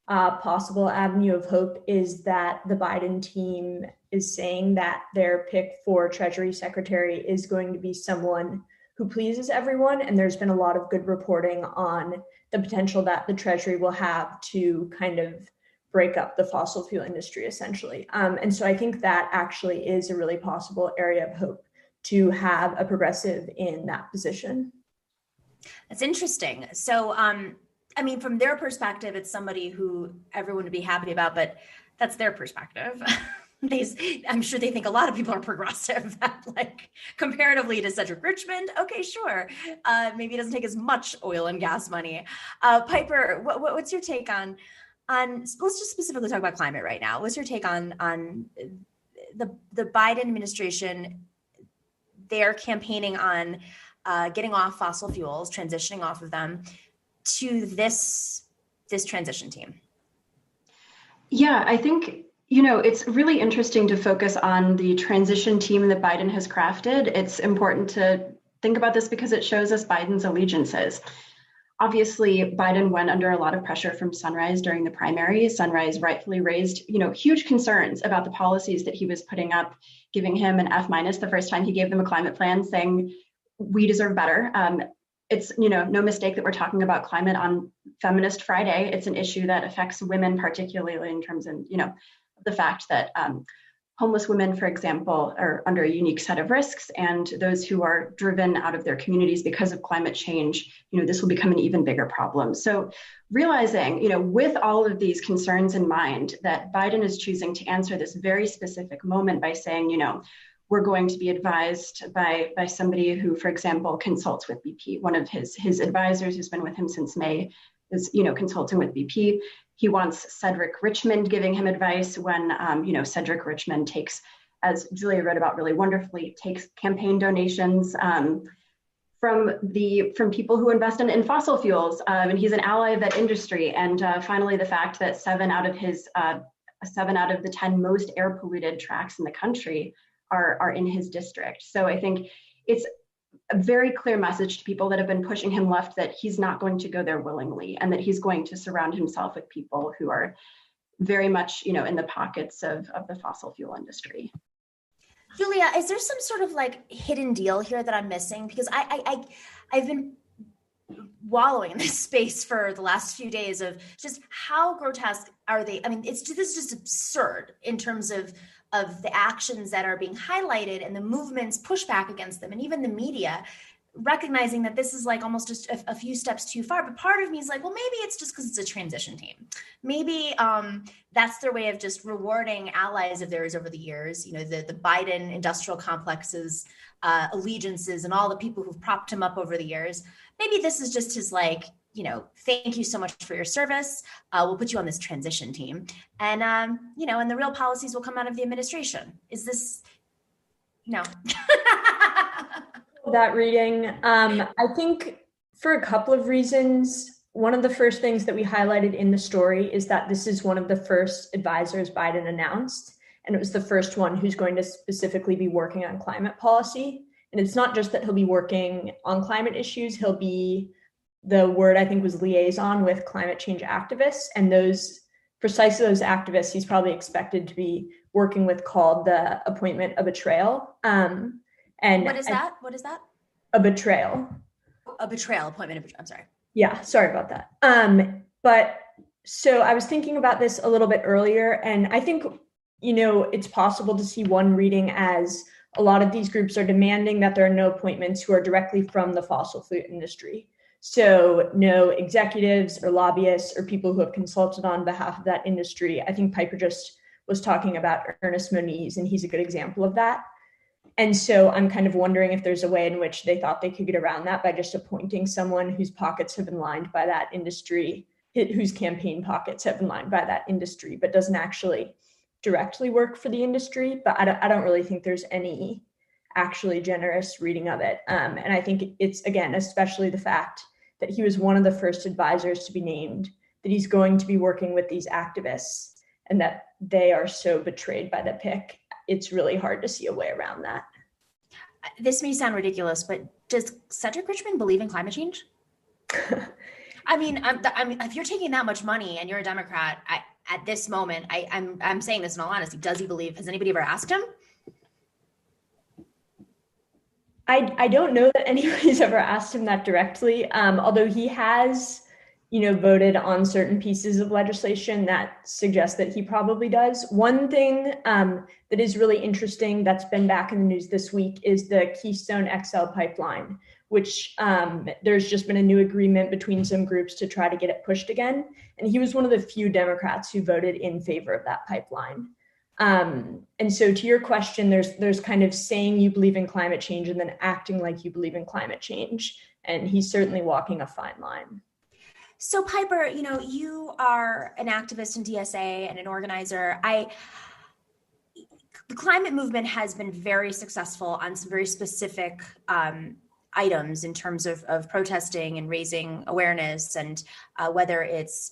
possible avenue of hope is that the Biden team is saying that their pick for Treasury Secretary is going to be someone who pleases everyone. And there's been a lot of good reporting on the potential that the Treasury will have to kind of break up the fossil fuel industry, essentially. And so I think that actually is a really possible area of hope, to have a progressive in that position. That's interesting. So, I mean, from their perspective, it's somebody who everyone would be happy about, but that's their perspective. I'm sure they think a lot of people are progressive, like comparatively to Cedric Richmond. Okay, sure. Maybe it doesn't take as much oil and gas money. Piper, what's your take on, let's just specifically talk about climate right now. What's your take on the Biden administration? They're campaigning on getting off fossil fuels, transitioning off of them to this transition team. Yeah, I think, it's really interesting to focus on the transition team that Biden has crafted. It's important to think about this because it shows us Biden's allegiances. Obviously, Biden went under a lot of pressure from Sunrise during the primaries. Sunrise rightfully raised, huge concerns about the policies that he was putting up, giving him an F- the first time he gave them a climate plan, saying we deserve better. It's, no mistake that we're talking about climate on Feminist Friday. It's an issue that affects women, particularly in terms of, the fact that homeless women, for example, are under a unique set of risks, and those who are driven out of their communities because of climate change, this will become an even bigger problem. So realizing, with all of these concerns in mind, that Biden is choosing to answer this very specific moment by saying, we're going to be advised by somebody who, for example, consults with BP. One of his advisors who's been with him since May is, consulting with BP. He wants Cedric Richmond giving him advice when, Cedric Richmond takes, as Julia wrote about really wonderfully, takes campaign donations from people who invest in fossil fuels, and he's an ally of that industry. And finally, the fact that 7 out of the 10 most air polluted tracts in the country are in his district. So I think it's a very clear message to people that have been pushing him left that he's not going to go there willingly, and that he's going to surround himself with people who are very much, in the pockets of the fossil fuel industry. Julia, is there some sort of hidden deal here that I'm missing? Because I've been wallowing in this space for the last few days of just how grotesque are they? I mean, this is just absurd in terms of the actions that are being highlighted and the movement's pushback against them, and even the media recognizing that this is almost just a few steps too far. But part of me is well, maybe it's just because it's a transition team. Maybe that's their way of just rewarding allies of theirs over the years, the Biden industrial complexes, allegiances, and all the people who've propped him up over the years. Maybe this is just his thank you so much for your service. We'll put you on this transition team. And, and the real policies will come out of the administration. Is this, no. That reading, I think for a couple of reasons. One of the first things that we highlighted in the story is that this is one of the first advisors Biden announced. And it was the first one who's going to specifically be working on climate policy. And it's not just that he'll be working on climate issues, he'll be, the word I think was liaison with climate change activists, and precisely those activists he's probably expected to be working with, called the appointment of a betrayal. And what is that? What is that? A betrayal. A betrayal, appointment of, I'm sorry. Yeah, sorry about that. But so I was thinking about this a little bit earlier, and I think, it's possible to see one reading as a lot of these groups are demanding that there are no appointments who are directly from the fossil fuel industry. So no executives or lobbyists or people who have consulted on behalf of that industry. I think Piper just was talking about Ernest Moniz, and he's a good example of that. And so I'm kind of wondering if there's a way in which they thought they could get around that by just appointing someone whose pockets have been lined by that industry, whose campaign pockets have been lined by that industry, but doesn't actually directly work for the industry. But I don't really think there's any actually generous reading of it. And I think it's, again, especially the fact that he was one of the first advisors to be named, that he's going to be working with these activists, and that they are so betrayed by the pick. It's really hard to see a way around that. This may sound ridiculous, but does Cedric Richmond believe in climate change? I mean, if you're taking that much money and you're a Democrat, at this moment, I'm saying this in all honesty, does he believe? Has anybody ever asked him? I don't know that anybody's ever asked him that directly, although he has, voted on certain pieces of legislation that suggest that he probably does. One thing that is really interesting that's been back in the news this week is the Keystone XL Pipeline, which there's just been a new agreement between some groups to try to get it pushed again. And he was one of the few Democrats who voted in favor of that pipeline. And so to your question, there's kind of saying you believe in climate change and then acting like you believe in climate change. And he's certainly walking a fine line. So Piper, you are an activist in DSA and an organizer. The climate movement has been very successful on some very specific items in terms of protesting and raising awareness, and whether it's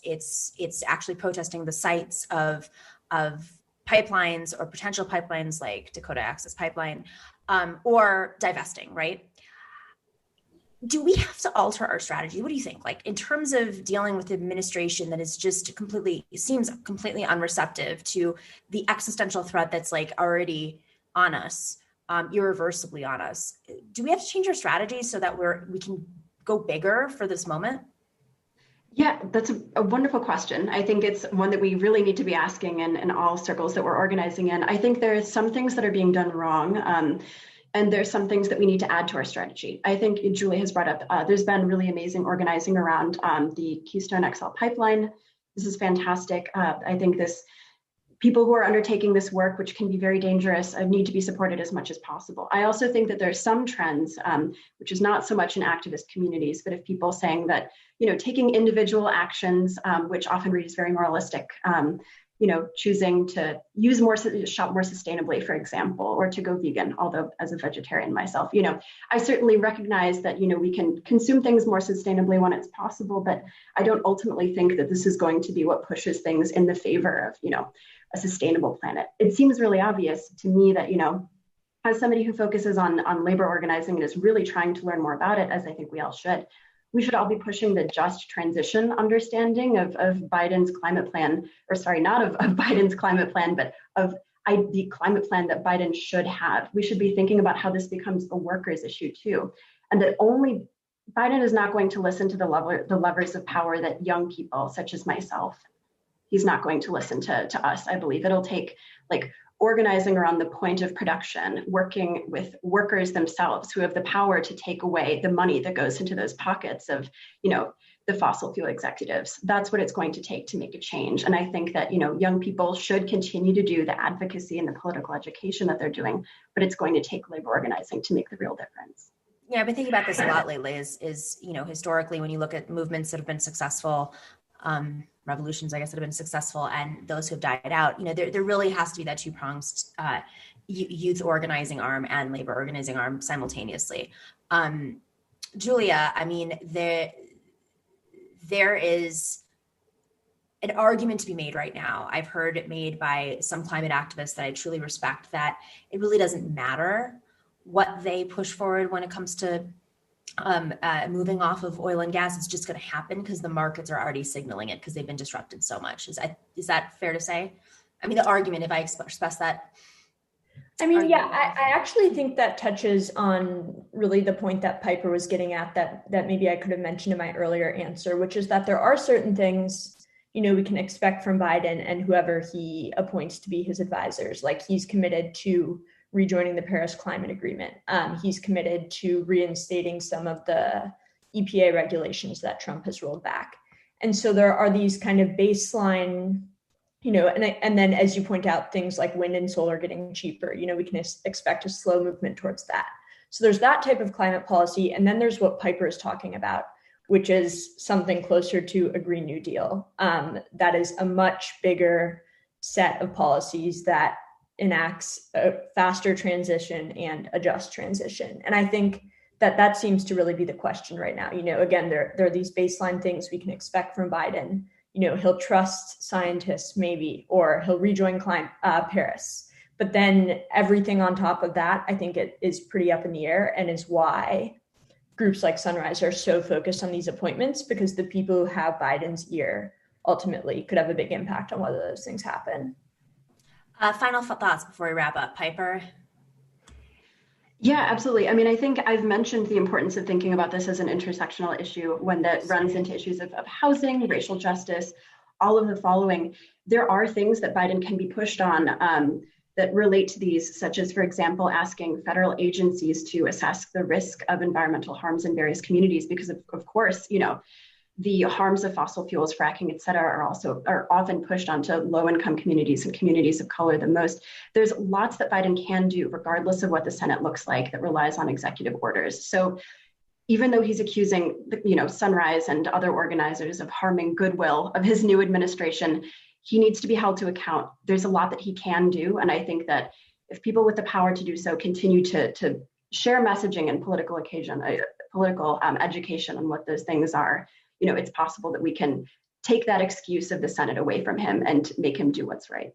actually protesting the sites of pipelines or potential pipelines like Dakota Access Pipeline, or divesting, right? Do we have to alter our strategy? What do you think? In terms of dealing with administration that is just seems completely unreceptive to the existential threat that's already on us, irreversibly on us. Do we have to change our strategy so that we can go bigger for this moment? Yeah, that's a wonderful question. I think it's one that we really need to be asking in all circles that we're organizing in. I think there are some things that are being done wrong, and there's some things that we need to add to our strategy. I think Julie has brought up, there's been really amazing organizing around the Keystone XL Pipeline. This is fantastic. I think people who are undertaking this work, which can be very dangerous, need to be supported as much as possible. I also think that there are some trends, which is not so much in activist communities, but of people saying that, taking individual actions, which often reads very moralistic, choosing to shop more sustainably, for example, or to go vegan, although as a vegetarian myself, I certainly recognize that, we can consume things more sustainably when it's possible, but I don't ultimately think that this is going to be what pushes things in the favor of, a sustainable planet. It seems really obvious to me that, as somebody who focuses on labor organizing and is really trying to learn more about it, as I think we should all be pushing the just transition understanding of Biden's climate plan, or sorry, not of Biden's climate plan, but of the climate plan that Biden should have. We should be thinking about how this becomes a workers' issue too. And that only Biden is not going to listen to the levers of power that young people, such as myself, he's not going to listen to us. I believe it'll take organizing around the point of production, working with workers themselves who have the power to take away the money that goes into those pockets of, the fossil fuel executives. That's what it's going to take to make a change. And I think that, young people should continue to do the advocacy and the political education that they're doing, but it's going to take labor organizing to make the real difference. Yeah, I've been thinking about this a lot lately is historically, when you look at movements that have been successful, revolutions, I guess, that have been successful, and those who have died out, there really has to be that two-pronged youth organizing arm and labor organizing arm simultaneously. Julia, I mean, there is an argument to be made right now. I've heard it made by some climate activists that I truly respect, that it really doesn't matter what they push forward when it comes to moving off of oil and gas. It's just going to happen because the markets are already signaling it because they've been disrupted so much. Is that fair to say? I mean, the argument, if I express that. I mean, yeah, I actually think that touches on really the point that Piper was getting at, that maybe I could have mentioned in my earlier answer, which is that there are certain things, we can expect from Biden and whoever he appoints to be his advisors. Like, he's committed to rejoining the Paris Climate Agreement. He's committed to reinstating some of the EPA regulations that Trump has rolled back. And so there are these kind of baseline, and then as you point out, things like wind and solar getting cheaper, we can expect a slow movement towards that. So there's that type of climate policy. And then there's what Piper is talking about, which is something closer to a Green New Deal. That is a much bigger set of policies that enacts a faster transition and a just transition. And I think that seems to really be the question right now. Again, there are these baseline things we can expect from Biden. He'll trust scientists maybe, or he'll rejoin Paris. But then everything on top of that, I think it is pretty up in the air, and is why groups like Sunrise are so focused on these appointments, because the people who have Biden's ear ultimately could have a big impact on whether those things happen. Final thoughts before we wrap up, Piper? Yeah, absolutely. I mean, I think I've mentioned the importance of thinking about this as an intersectional issue, one that runs into issues of housing, racial justice, all of the following. There are things that Biden can be pushed on that relate to these, such as, for example, asking federal agencies to assess the risk of environmental harms in various communities, because of course, the harms of fossil fuels, fracking, et cetera, are often pushed onto low-income communities and communities of color the most. There's lots that Biden can do, regardless of what the Senate looks like, that relies on executive orders. So even though he's accusing, Sunrise and other organizers of harming goodwill of his new administration, he needs to be held to account. There's a lot that he can do. And I think that if people with the power to do so continue to share messaging and political education on what those things are, it's possible that we can take that excuse of the Senate away from him and make him do what's right.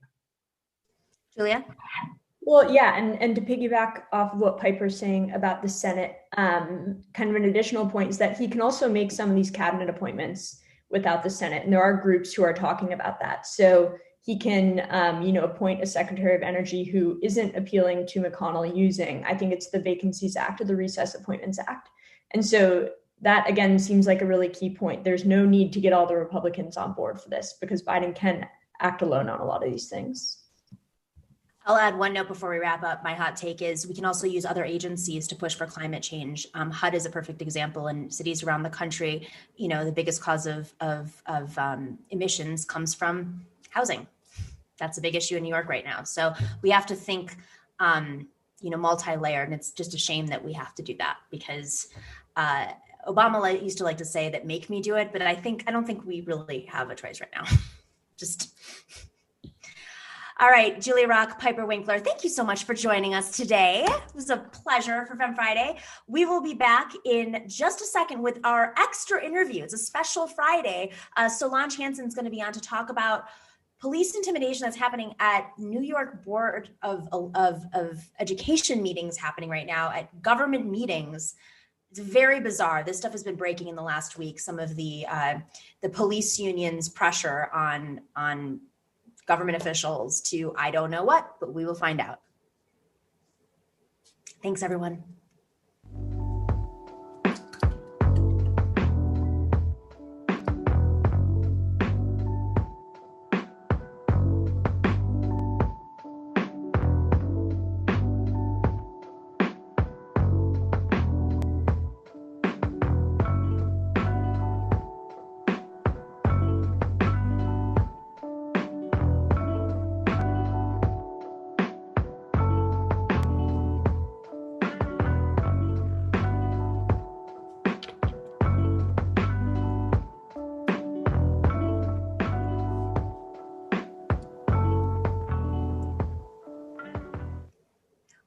Julia? Well, yeah, and to piggyback off of what Piper's saying about the Senate, kind of an additional point is that he can also make some of these cabinet appointments without the Senate. And there are groups who are talking about that. So he can, appoint a Secretary of Energy who isn't appealing to McConnell using, I think it's the Vacancies Act or the Recess Appointments Act. And so that, again, seems like a really key point. There's no need to get all the Republicans on board for this because Biden can act alone on a lot of these things. I'll add one note before we wrap up. My hot take is we can also use other agencies to push for climate change. HUD is a perfect example. In cities around the country, the biggest cause of emissions comes from housing. That's a big issue in New York right now. So we have to think, multi-layered, and it's just a shame that we have to do that because Obama used to like to say that make me do it, but I don't think we really have a choice right now. All right, Julia Rock, Piper Winkler, thank you so much for joining us today. It was a pleasure for Femme Friday. We will be back in just a second with our extra interview. It's a special Friday. Solange Hansen is going to be on to talk about police intimidation that's happening at New York Board of Education meetings happening right now, at government meetings. It's very bizarre. This stuff has been breaking in the last week. Some of the police unions' pressure on government officials to, I don't know what, but we will find out. Thanks, everyone.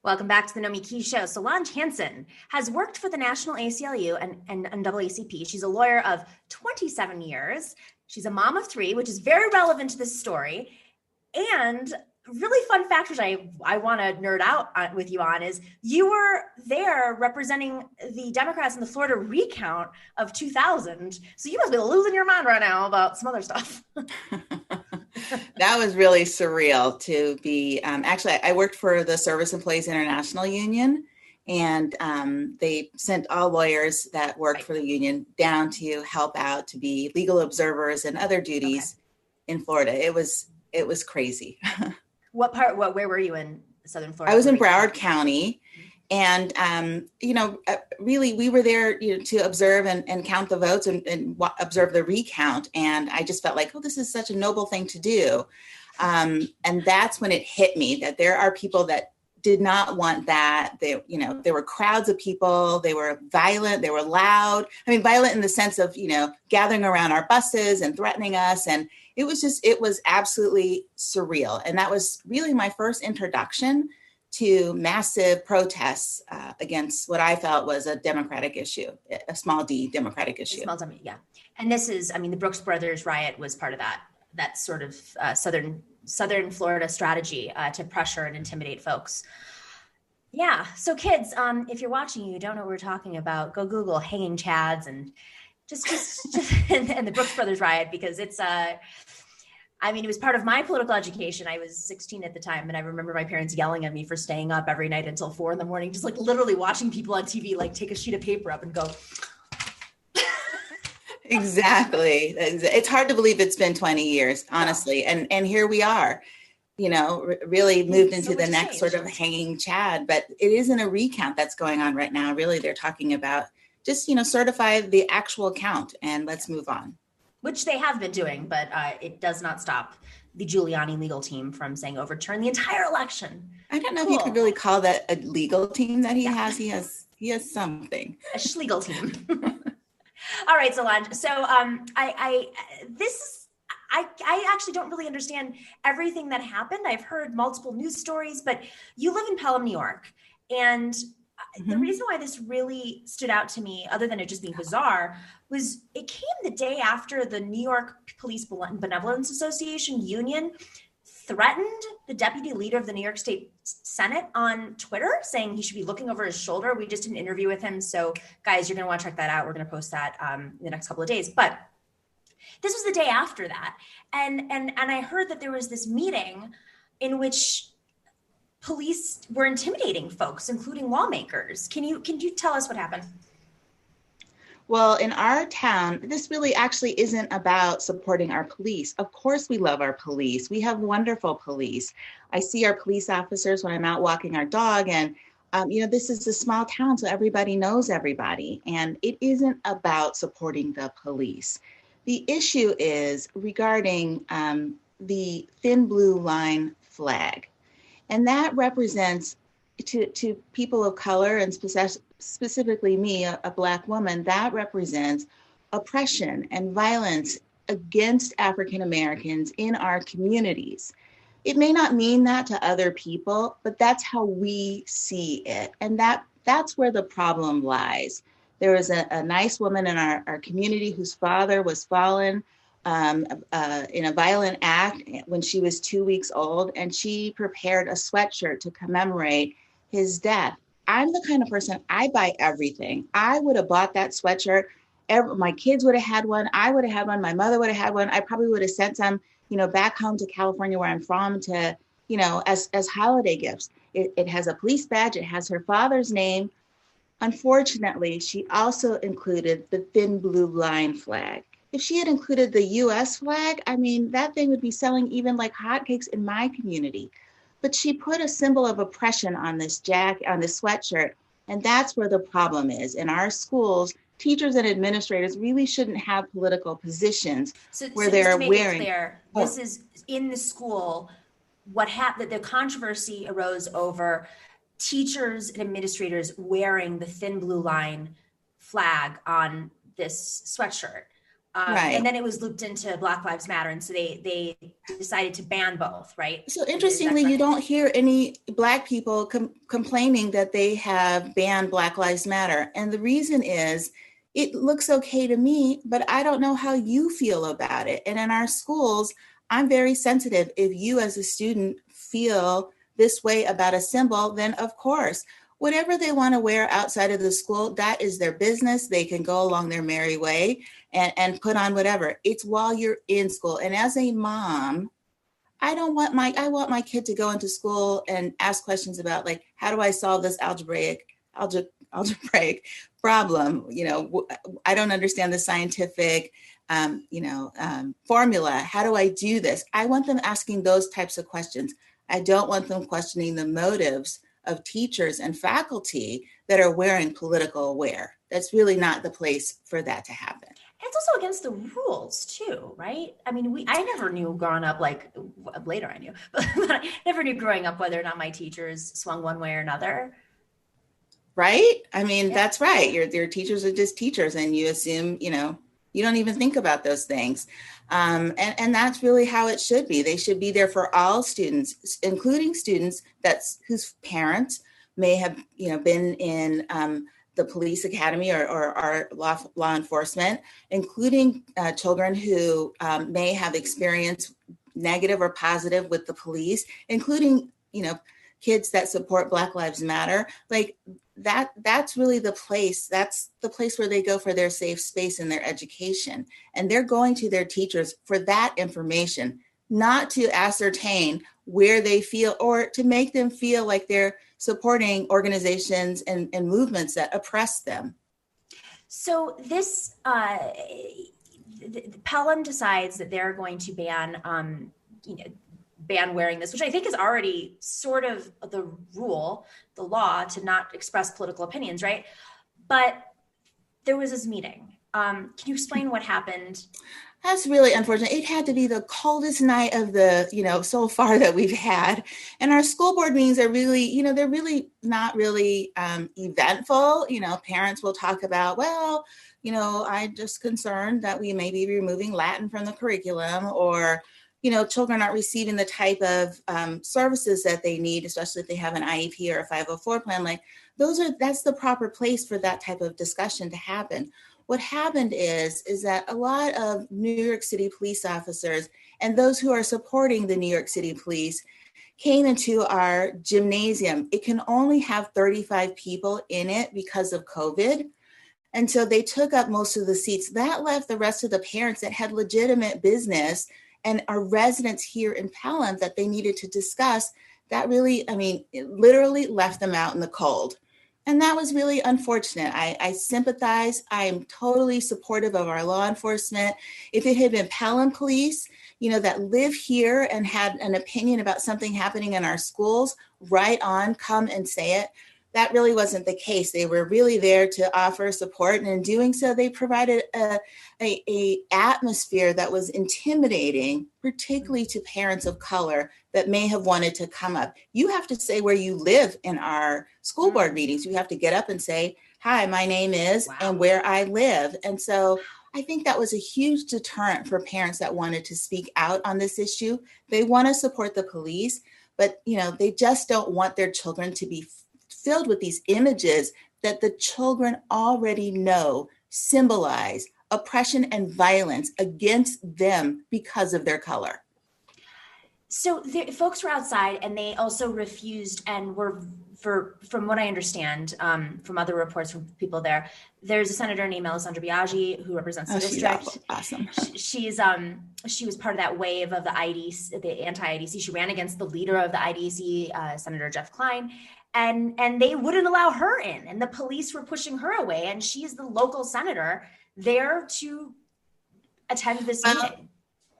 Welcome back to the Nomiki Show. Solange Hansen has worked for the National ACLU and NAACP. She's a lawyer of 27 years. She's a mom of 3, which is very relevant to this story. And really fun fact, which I want to nerd out with you on, is you were there representing the Democrats in the Florida recount of 2000. So you must be losing your mind right now about some other stuff. That was really surreal to be, actually, I worked for the Service Employees International Union, and they sent all lawyers that worked for the union down to help out, to be legal observers and other duties in Florida. It was crazy. Where were you in Southern Florida? I was in Broward County. And, really, we were there to observe and count the votes and observe the recount. And I just felt like, oh, this is such a noble thing to do. And that's when it hit me that there are people that did not want that. There were crowds of people. They were violent. They were loud. I mean, violent in the sense of, gathering around our buses and threatening us. And it was absolutely surreal. And that was really my first introduction to massive protests against what I felt was a Democratic issue, a small d Democratic issue. Yeah. And this is, the Brooks Brothers riot was part of that sort of Southern Florida strategy to pressure and intimidate folks. Yeah. So kids, if you're watching, you don't know what we're talking about, go Google hanging chads and just and the Brooks Brothers riot, because it's it was part of my political education. I was 16 at the time, and I remember my parents yelling at me for staying up every night until 4 a.m, just like literally watching people on TV, like take a sheet of paper up and go. Exactly. It's hard to believe it's been 20 years, honestly. Yeah. And here we are, really moved into the next sort of hanging chad, but it isn't a recount that's going on right now. Really, they're talking about just, certify the actual count and let's move on. Which they have been doing, but it does not stop the Giuliani legal team from saying overturn the entire election. I don't know if you could really call that a legal team that he has. He has something. A schlegal team. All right, Solange. So I actually don't really understand everything that happened. I've heard multiple news stories, but you live in Pelham, New York, and the reason why this really stood out to me, other than it just being bizarre, was it came the day after the New York Police Benevolence Association union threatened the deputy leader of the New York State Senate on Twitter, saying he should be looking over his shoulder. We just did an interview with him. So guys, you're going to want to check that out. We're going to post that in the next couple of days. But this was the day after that. And I heard that there was this meeting in which police were intimidating folks, including lawmakers. Can you tell us what happened? Well, in our town, this really actually isn't about supporting our police. Of course, we love our police. We have wonderful police. I see our police officers when I'm out walking our dog, and this is a small town, so everybody knows everybody. And it isn't about supporting the police. The issue is regarding the thin blue line flag. And that represents to people of color, and specifically me, a Black woman, that represents oppression and violence against African Americans in our communities. It may not mean that to other people, but that's how we see it. And that's where the problem lies. There was a nice woman in our community whose father was fallen in a violent act when she was 2 weeks old, and she prepared a sweatshirt to commemorate his death. I'm the kind of person, I buy everything. I would have bought that sweatshirt. My kids would have had one. I would have had one. My mother would have had one. I probably would have sent some, back home to California where I'm from to, as holiday gifts. It has a police badge. It has her father's name. Unfortunately, she also included the thin blue line flag. If she had included the US flag, that thing would be selling even like hotcakes in my community. But she put a symbol of oppression on this on this sweatshirt. And that's where the problem is. In our schools, teachers and administrators really shouldn't have political positions where they're wearing. This is in the school. What happened? The controversy arose over teachers and administrators wearing the thin blue line flag on this sweatshirt. Right. And then it was looped into Black Lives Matter. And so they decided to ban both, right? So interestingly, you don't hear any Black people complaining that they have banned Black Lives Matter. And the reason is, it looks okay to me, but I don't know how you feel about it. And in our schools, I'm very sensitive. If you as a student feel this way about a symbol, then of course, whatever they want to wear outside of the school, that is their business. They can go along their merry way and put on whatever. It's while you're in school. And as a mom, I want my kid to go into school and ask questions about, like, how do I solve this algebraic problem? I don't understand the scientific formula. How do I do this? I want them asking those types of questions. I don't want them questioning the motives of teachers and faculty that are wearing political wear. That's really not the place for that to happen. It's also against the rules too, right? I never knew growing up, like later I knew, but I never knew growing up whether or not my teachers swung one way or another. Right? That's right. Your teachers are just teachers, and you assume, you don't even think about those things. And that's really how it should be. They should be there for all students, including students whose parents may have, been in the police academy or law enforcement, including children who may have experienced negative or positive with the police, including, kids that support Black Lives Matter. Like that's really the place. That's the place where they go for their safe space in their education. And they're going to their teachers for that information, not to ascertain where they feel or to make them feel like they're supporting organizations and movements that oppress them. So this, Pelham decides that they're going to ban wearing this, which I think is already sort of the rule, the law, to not express political opinions, right? But there was this meeting. Can you explain what happened? That's really unfortunate. It had to be the coldest night of the, so far that we've had. And our school board meetings are really, they're really not really eventful. Parents will talk about, well, I'm just concerned that we may be removing Latin from the curriculum, or children aren't receiving the type of services that they need, especially if they have an IEP or a 504 plan. Like that's the proper place for that type of discussion to happen. What happened is that a lot of New York City police officers and those who are supporting the New York City police came into our gymnasium. It can only have 35 people in it because of COVID. And so they took up most of the seats. That left the rest of the parents that had legitimate business and our residents here in Pelham that they needed to discuss. That really, it literally left them out in the cold. And that was really unfortunate. I sympathize. I am totally supportive of our law enforcement. If it had been Pelham police, that live here and had an opinion about something happening in our schools, right on, come and say it. That really wasn't the case. They were really there to offer support, and in doing so, they provided a atmosphere that was intimidating, particularly to parents of color that may have wanted to come up. You have to say where you live in our school board meetings. You have to get up and say, "Hi, my name is," and where I live. And so I think that was a huge deterrent for parents that wanted to speak out on this issue. They want to support the police, but they just don't want their children to be filled with these images that the children already know symbolize oppression and violence against them because of their color. So folks were outside, and they also refused, and were, from what I understand from other reports from people there, there's a senator named Alessandra Biaggi who represents the district. She's awesome. She was part of that wave of the IDC, the anti-IDC. She ran against the leader of the IDC, Senator Jeff Klein. And they wouldn't allow her in, and the police were pushing her away, and she's the local senator there to attend this meeting.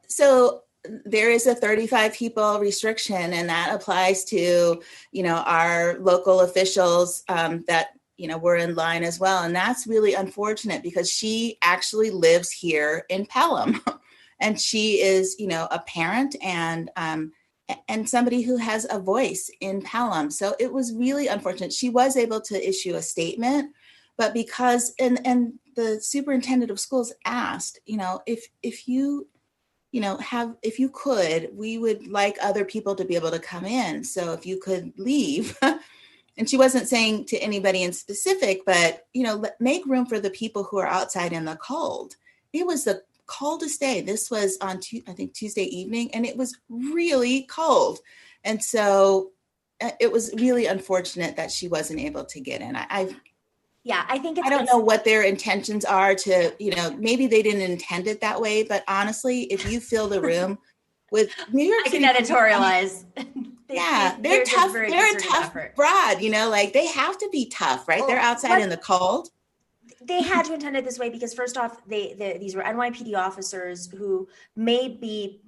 So there is a 35 people restriction, and that applies to, our local officials that, were in line as well. And that's really unfortunate because she actually lives here in Pelham and she is, a parent and somebody who has a voice in Pelham. So it was really unfortunate. She was able to issue a statement, but because, and the superintendent of schools asked, if you could, we would like other people to be able to come in. So if you could leave, and she wasn't saying to anybody in specific, but, make room for the people who are outside in the cold. It was the coldest day. This was on Tuesday evening, and it was really cold. And so it was really unfortunate that she wasn't able to get in. I think I don't know what their intentions are to, maybe they didn't intend it that way, but honestly, if you fill the room with New York City, I can editorialize. They're tough. They're a tough broad, they have to be tough, right? They're outside in the cold. They had to intend it this way because, first off, these were NYPD officers who may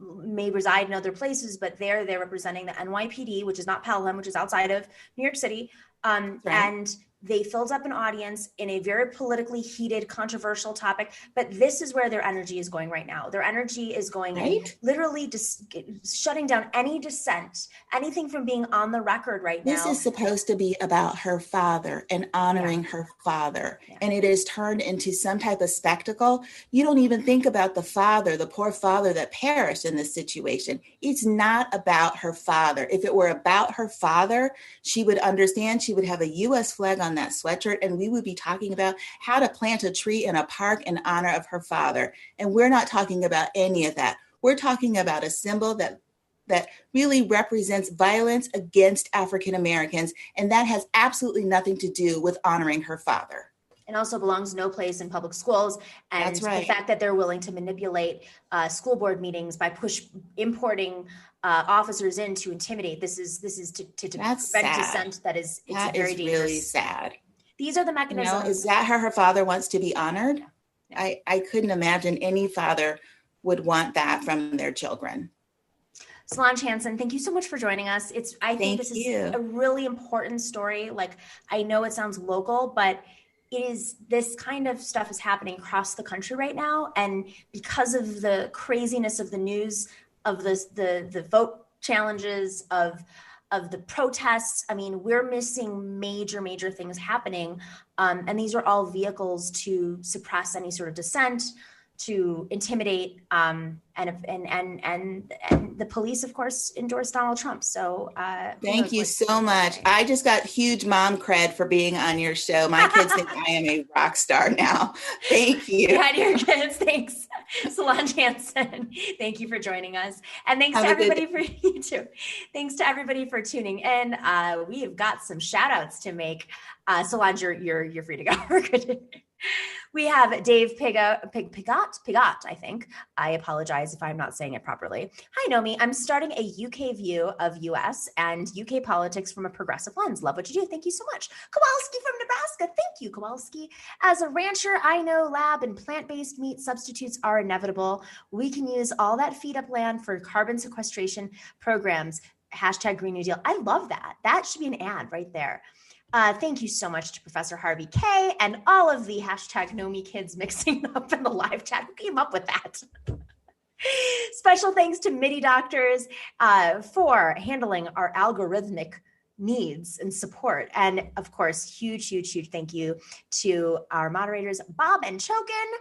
reside in other places, but they're representing the NYPD, which is not Pelham, which is outside of New York City. Right. And they filled up an audience in a very politically heated, controversial topic. But this is where their energy is going right now. Their energy is going in literally just shutting down any dissent, anything from being on the record right now. This is supposed to be about her father and honoring her father. Yeah. And it is turned into some type of spectacle. You don't even think about the father, the poor father that perished in this situation. It's not about her father. If it were about her father, she would understand. She would have a U.S. flag on that sweatshirt, and we would be talking about how to plant a tree in a park in honor of her father. And we're not talking about any of that. We're talking about a symbol that really represents violence against African Americans, and that has absolutely nothing to do with honoring her father. And also belongs no place in public schools. And That's right. The fact that they're willing to manipulate school board meetings by importing officers in to intimidate. This is to prevent dissent. That is very dangerous. Really sad. These are the mechanisms. Is that how her father wants to be honored? Yeah. I couldn't imagine any father would want that from their children. Solange Hansen, thank you so much for joining us. I think this is a really important story. Like, I know it sounds local, but this kind of stuff is happening across the country right now. And because of the craziness of the news, of the vote challenges, of the protests, I mean, we're missing major things happening. And these are all vehicles to suppress any sort of dissent, to intimidate, and the police, of course, endorsed Donald Trump. So thank you so much. I just got huge mom cred for being on your show. My kids think I am a rock star now. Thank you. Yeah, your kids. Thanks, Solange Hansen. Thank you for joining us, and thanks to everybody for you too. Thanks to everybody for tuning in. We have got some shout outs to make. Solange, you're free to go. We're good. We have Dave Pigot, I think. I apologize if I'm not saying it properly. Hi, Nomi. I'm starting a UK view of US and UK politics from a progressive lens. Love what you do. Thank you so much. Kowalski from Nebraska. Thank you, Kowalski. As a rancher, I know lab and plant-based meat substitutes are inevitable. We can use all that feed-up land for carbon sequestration programs. Hashtag Green New Deal. I love that. That should be an ad right there. Thank you so much to Professor Harvey K and all of the hashtag Nomi kids mixing up in the live chat. Who came up with that? Special thanks to MIDI doctors for handling our algorithmic needs and support. And of course, huge thank you to our moderators, Bob and Chokin,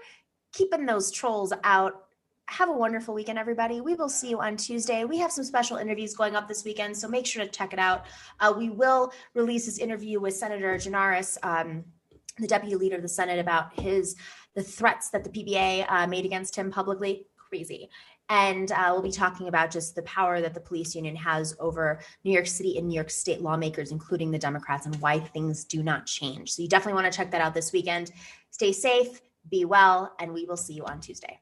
keeping those trolls out. Have a wonderful weekend, everybody. We will see you on Tuesday. We have some special interviews going up this weekend, so make sure to check it out. We will release this interview with Senator Janaris, the deputy leader of the Senate, about the threats that the PBA made against him publicly. Crazy. And we'll be talking about just the power that the police union has over New York City and New York State lawmakers, including the Democrats, and why things do not change. So you definitely want to check that out this weekend. Stay safe, be well, and we will see you on Tuesday.